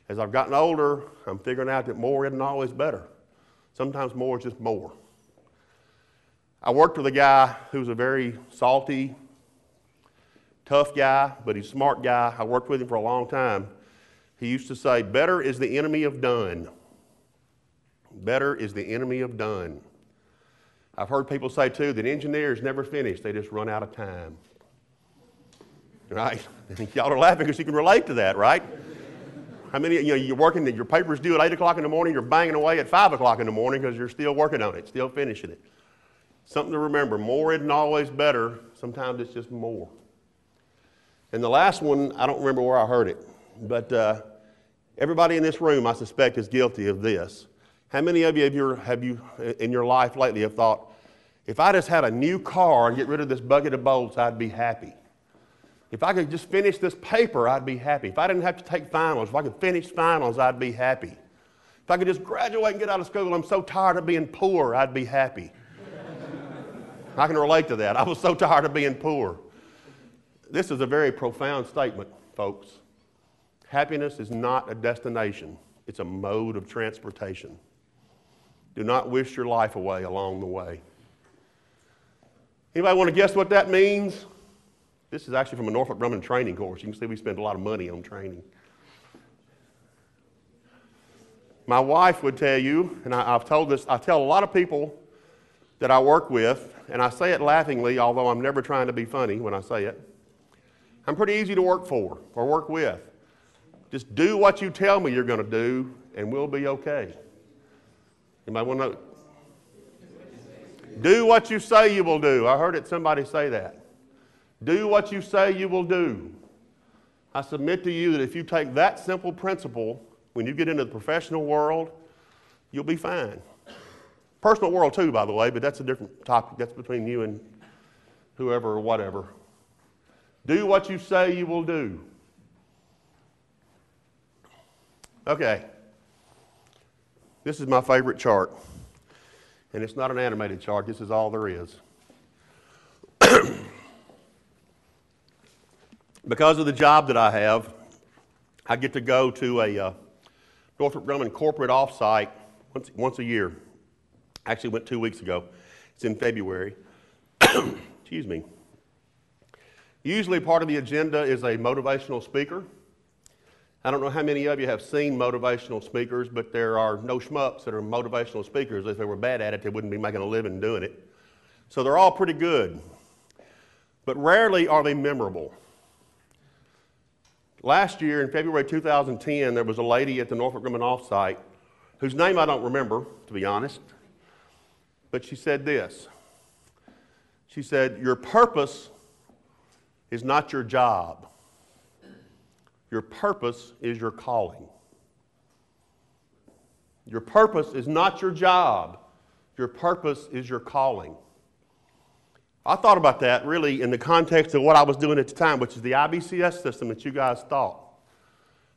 As I've gotten older, I'm figuring out that more isn't always better. Sometimes more is just more. I worked with a guy who's a very salty, tough guy, but he's a smart guy. I worked with him for a long time. He used to say, better is the enemy of done. Better is the enemy of done. I've heard people say, too, that engineers never finish. They just run out of time. Right? Y'all are laughing because you can relate to that, right? How many, you're working, your paper's due at 8 o'clock in the morning, you're banging away at 5 o'clock in the morning because you're still working on it, still finishing it. Something to remember, more isn't always better. Sometimes it's just more. And the last one, I don't remember where I heard it, but everybody in this room, I suspect, is guilty of this. How many of you have you in your life lately have thought, if I just had a new car and get rid of this bucket of bolts, I'd be happy. If I could just finish this paper, I'd be happy. If I didn't have to take finals, if I could finish finals, I'd be happy. If I could just graduate and get out of school, I'm so tired of being poor, I'd be happy. I can relate to that. I was so tired of being poor. This is a very profound statement, folks. Happiness is not a destination. It's a mode of transportation. Do not wish your life away along the way. Anybody want to guess what that means? This is actually from a Northrop Grumman training course. You can see we spend a lot of money on training. My wife would tell you, and I've told this, I tell a lot of people that I work with, and I say it laughingly, although I'm never trying to be funny when I say it. I'm pretty easy to work for or work with. Just do what you tell me you're going to do, and we'll be okay. Anybody want to know? Do what you say you will do. I heard somebody say that. Do what you say you will do. I submit to you that if you take that simple principle When you get into the professional world, you'll be fine. Personal world too, by the way, but that's a different topic. That's between you and whoever or whatever. Do what you say you will do. Okay. This is my favorite chart. And it's not an animated chart. This is all there is. Because of the job that I have, I get to go to a Northrop Grumman corporate offsite once a year. Actually went 2 weeks ago. It's in February. Excuse me. Usually part of the agenda is a motivational speaker. I don't know how many of you have seen motivational speakers, but there are no schmucks that are motivational speakers. If they were bad at it, they wouldn't be making a living doing it. So they're all pretty good. But rarely are they memorable. Last year, in February 2010, there was a lady at the Northrop Grumman offsite whose name I don't remember, to be honest. But she said this. She said, "Your purpose is not your job. Your purpose is your calling." Your purpose is not your job. Your purpose is your calling. I thought about that really in the context of what I was doing at the time, which is the IBCS system that you guys taught.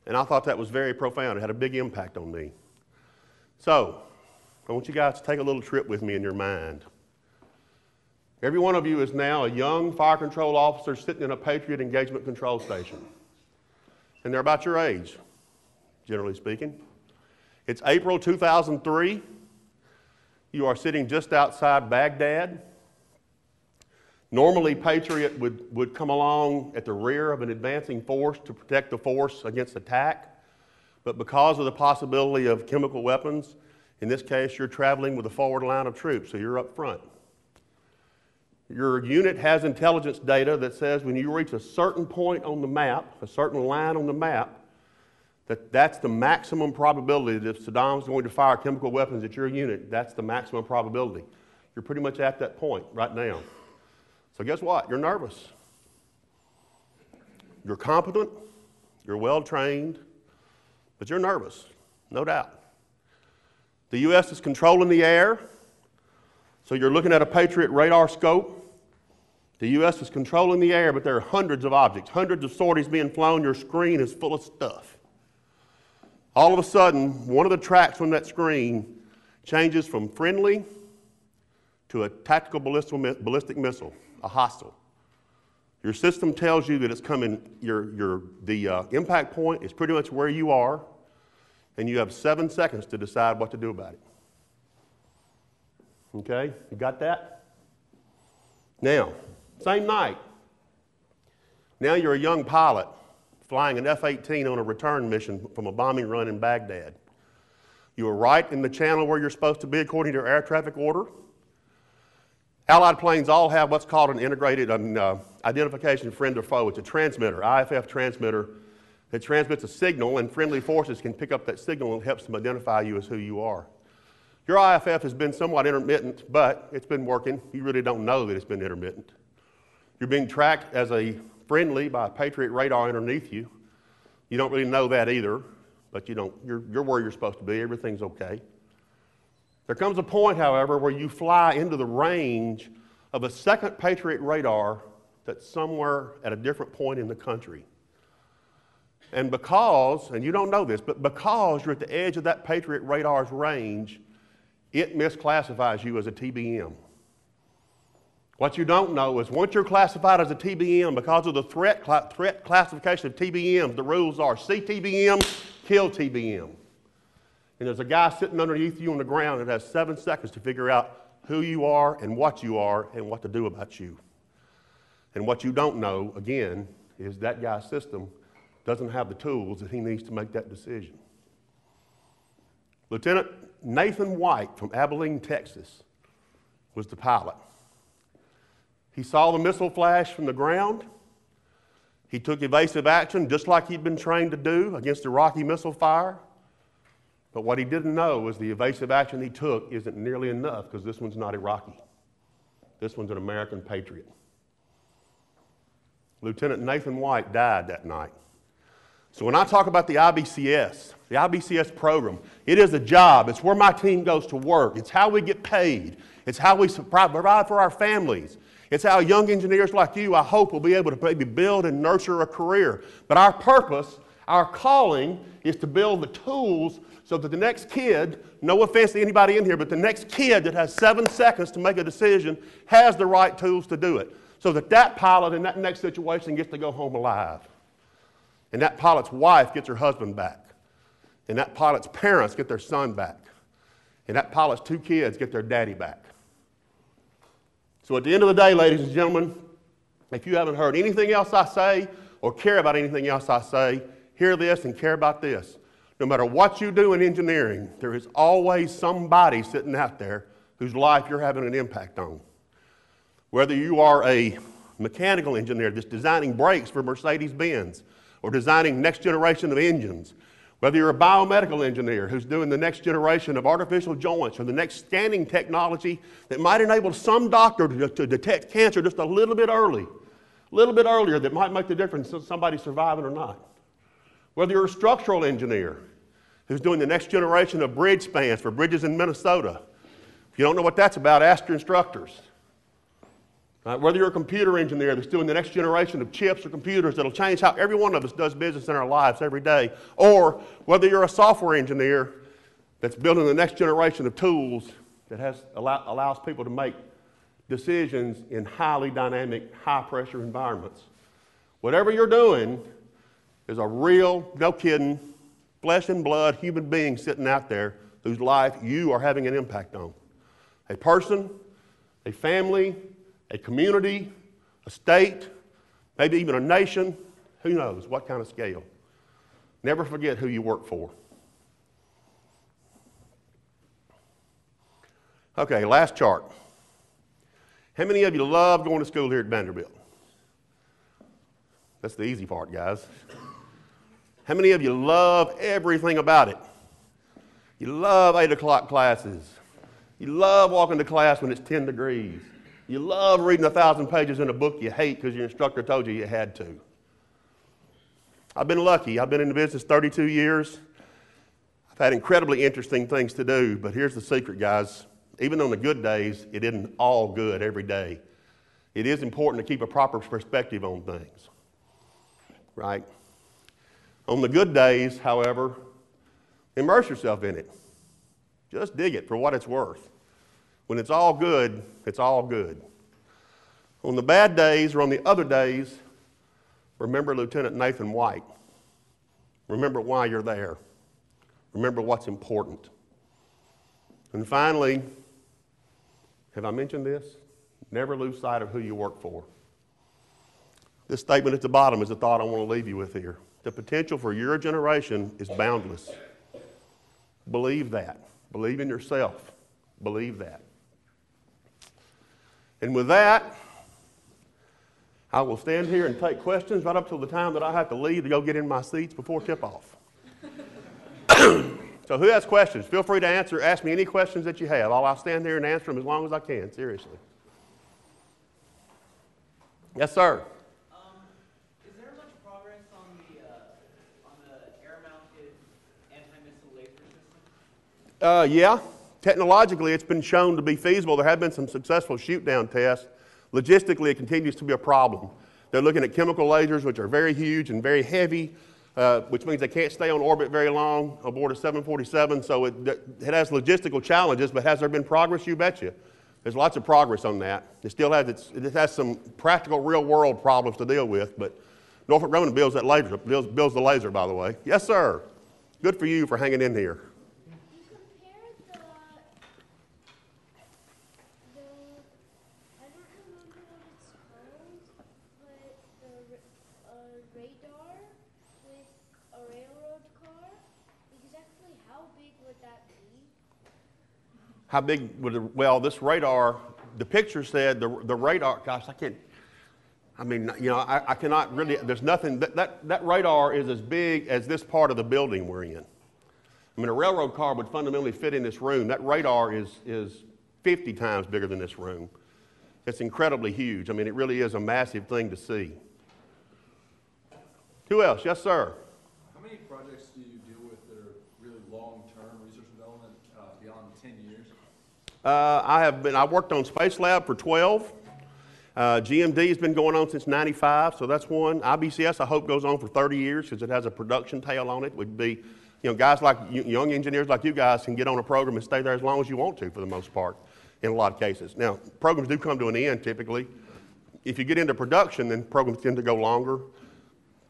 And I thought that was very profound. It had a big impact on me. So, I want you guys to take a little trip with me in your mind. Every one of you is now a young fire control officer sitting in a Patriot engagement control station. And they're about your age, generally speaking. It's April 2003. You are sitting just outside Baghdad. Normally, Patriot would come along at the rear of an advancing force to protect the force against attack. But because of the possibility of chemical weapons, in this case, you're traveling with a forward line of troops, so you're up front. Your unit has intelligence data that says when you reach a certain point on the map, a certain line on the map, that's the maximum probability that if Saddam's going to fire chemical weapons at your unit, that's the maximum probability. You're pretty much at that point right now. So guess what? You're nervous. You're competent. You're well trained. But you're nervous, no doubt. The U.S. is controlling the air. So you're looking at a Patriot radar scope. The U.S. is controlling the air, but there are hundreds of objects, hundreds of sorties being flown. Your screen is full of stuff. All of a sudden, one of the tracks from that screen changes from friendly to a tactical ballistic missile, a hostile. Your system tells you that it's coming, the impact point is pretty much where you are, and you have 7 seconds to decide what to do about it. Okay, you got that? Now, same night, now you're a young pilot flying an F-18 on a return mission from a bombing run in Baghdad. You are right in the channel where you're supposed to be according to your air traffic order. Allied planes all have what's called an integrated identification friend or foe. It's a transmitter, IFF transmitter, that transmits a signal, and friendly forces can pick up that signal and helps them identify you as who you are. Your IFF has been somewhat intermittent, but it's been working. You really don't know that it's been intermittent. You're being tracked as a friendly by a Patriot radar underneath you. You don't really know that either, but you're where you're supposed to be. Everything's okay. There comes a point, however, where you fly into the range of a second Patriot radar that's somewhere at a different point in the country. And because, and you don't know this, but because you're at the edge of that Patriot radar's range, it misclassifies you as a TBM. What you don't know is once you're classified as a TBM, because of the threat classification of TBMs, the rules are CTBM, kill TBM. And there's a guy sitting underneath you on the ground that has 7 seconds to figure out who you are and what to do about you. And what you don't know, again, is that guy's system doesn't have the tools that he needs to make that decision. Lieutenant Nathan White from Abilene, Texas, was the pilot. He saw the missile flash from the ground. He took evasive action just like he'd been trained to do against Iraqi missile fire. But what he didn't know was the evasive action he took isn't nearly enough because this one's not Iraqi. This one's an American Patriot. Lieutenant Nathan White died that night. So when I talk about the IBCS program, it is a job. It's where my team goes to work. It's how we get paid. It's how we provide for our families. It's how young engineers like you, I hope, will be able to maybe build and nurture a career. But our purpose, our calling, is to build the tools so that the next kid, no offense to anybody in here, but the next kid that has 7 seconds to make a decision has the right tools to do it. So that that pilot in that next situation gets to go home alive. And that pilot's wife gets her husband back. And that pilot's parents get their son back. And that pilot's 2 kids get their daddy back. So at the end of the day, ladies and gentlemen, if you haven't heard anything else I say or care about anything else I say, hear this and care about this. No matter what you do in engineering, there is always somebody sitting out there whose life you're having an impact on. Whether you are a mechanical engineer that's designing brakes for Mercedes-Benz or designing next generation of engines, whether you're a biomedical engineer who's doing the next generation of artificial joints or the next scanning technology that might enable some doctor to detect cancer just a little bit earlier that might make the difference in somebody surviving or not. Whether you're a structural engineer who's doing the next generation of bridge spans for bridges in Minnesota. If you don't know what that's about, ask your instructors. Whether you're a computer engineer that's doing the next generation of chips or computers that'll change how every one of us does business in our lives every day, or whether you're a software engineer that's building the next generation of tools that allows people to make decisions in highly dynamic, high-pressure environments. Whatever you're doing, there's a real, no kidding, flesh and blood human being sitting out there whose life you are having an impact on. A person, a family, a community, a state, maybe even a nation, who knows what kind of scale. Never forget who you work for. Okay, last chart. How many of you love going to school here at Vanderbilt? That's the easy part, guys. How many of you love everything about it? You love 8 o'clock classes. You love walking to class when it's 10 degrees. You love reading 1,000 pages in a book you hate because your instructor told you you had to. I've been lucky. I've been in the business 32 years. I've had incredibly interesting things to do, but here's the secret, guys. Even on the good days, it isn't all good every day. It is important to keep a proper perspective on things, right? On the good days, however, immerse yourself in it. Just dig it for what it's worth. When it's all good, it's all good. On the bad days or on the other days, remember Lieutenant Nathan White. Remember why you're there. Remember what's important. And finally, have I mentioned this? Never lose sight of who you work for. This statement at the bottom is a thought I want to leave you with here. The potential for your generation is boundless. Believe that. Believe in yourself. Believe that. And with that, I will stand here and take questions right up till the time that I have to leave to go get in my seats before tip-off. So who has questions? Feel free to ask me any questions that you have. I'll stand there and answer them as long as I can, seriously. Yes, sir. Is there much progress on the air-mounted anti-missile laser system? Yeah. Technologically, it's been shown to be feasible. There have been some successful shoot-down tests. Logistically, it continues to be a problem. They're looking at chemical lasers, which are very huge and very heavy, which means they can't stay on orbit very long aboard a 747. So it has logistical challenges, but has there been progress? You betcha. There's lots of progress on that. It still has it has some practical, real-world problems to deal with, but Northrop Grumman builds that laser. Builds the laser, by the way. Yes, sir. Good for you for hanging in here. Radar with a railroad car. Exactly how big would that be? How big would well, this radar, the picture said the radar, gosh, I cannot really, there's nothing, that radar is as big as this part of the building we're in. I mean, a railroad car would fundamentally fit in this room. That radar is 50 times bigger than this room. It's incredibly huge. I mean, it really is a massive thing to see. Who else? Yes, sir. many projects do you deal with that are really long-term research and development beyond 10 years? I worked on Space Lab for 12. GMD has been going on since 95, so that's one. IBCS, I hope, goes on for 30 years because it has a production tail on it. Would be, guys like young engineers like you guys can get on a program and stay there as long as you want to, for the most part, in a lot of cases. Now, programs do come to an end typically. If you get into production, then programs tend to go longer.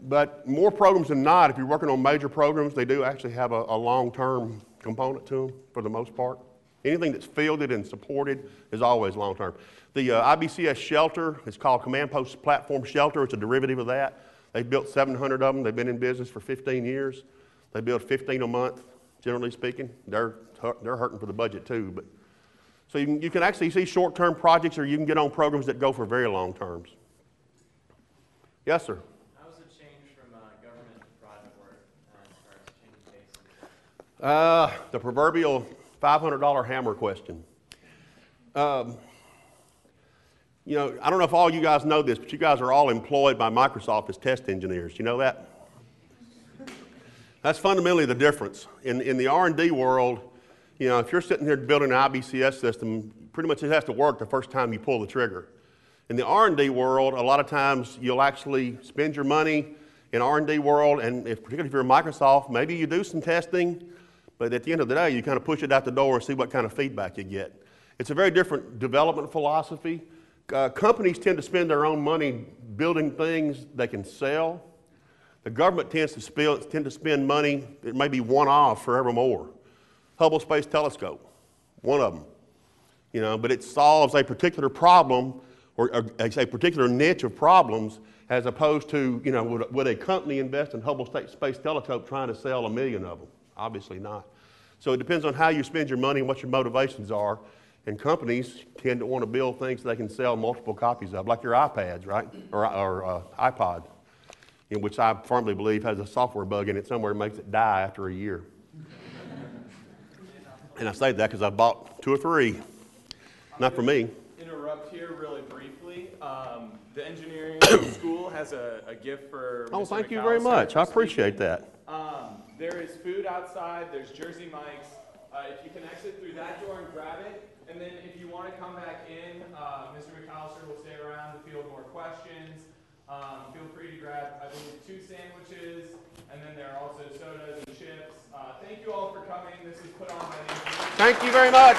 But more programs than not, if you're working on major programs, they do actually have a long-term component to them, for the most part. Anything that's fielded and supported is always long-term. The IBCS shelter is called Command Post Platform Shelter. It's a derivative of that. They've built 700 of them. They've been in business for 15 years. They build 15 a month, generally speaking. They're hurting for the budget too. But so you can actually see short-term projects, or you can get on programs that go for very long terms. Yes, sir. How has it changed from government to private work as far as changing pace? The proverbial $500 hammer question. I don't know if all you guys know this, but you guys are all employed by Microsoft as test engineers. You know that? That's fundamentally the difference. In the R&D world, if you're sitting here building an IBCS system, pretty much it has to work the first time you pull the trigger. In the R&D world, a lot of times you'll actually spend your money in R&D world, and particularly if you're Microsoft, maybe you do some testing, but at the end of the day, you kind of push it out the door and see what kind of feedback you get. It's a very different development philosophy. Companies tend to spend their own money building things they can sell. The government tends to spend money that may be one-off forevermore. Hubble Space Telescope, one of them. But it solves a particular problem or a particular niche of problems, as opposed to, would a company invest in Hubble Space Telescope trying to sell 1 million of them? Obviously not. So it depends on how you spend your money and what your motivations are. And companies tend to want to build things they can sell multiple copies of, like your iPads, right? Or iPod, which I firmly believe has a software bug in it somewhere that makes it die after a year. And I say that because I bought 2 or 3. Not for me. Interrupt here really briefly. The engineering school has a gift for Oh, Mr. thank you McAlister very much. I for appreciate speaking. that. There is food outside. There's Jersey Mike's. If you can exit through that door and grab it, and then if you want to come back in, Mr. McAlister will stay around to field more questions. Feel free to grab, I believe, 2 sandwiches, and then there are also sodas and chips. Thank you all for coming. This is put on by the engineering. Thank you very much.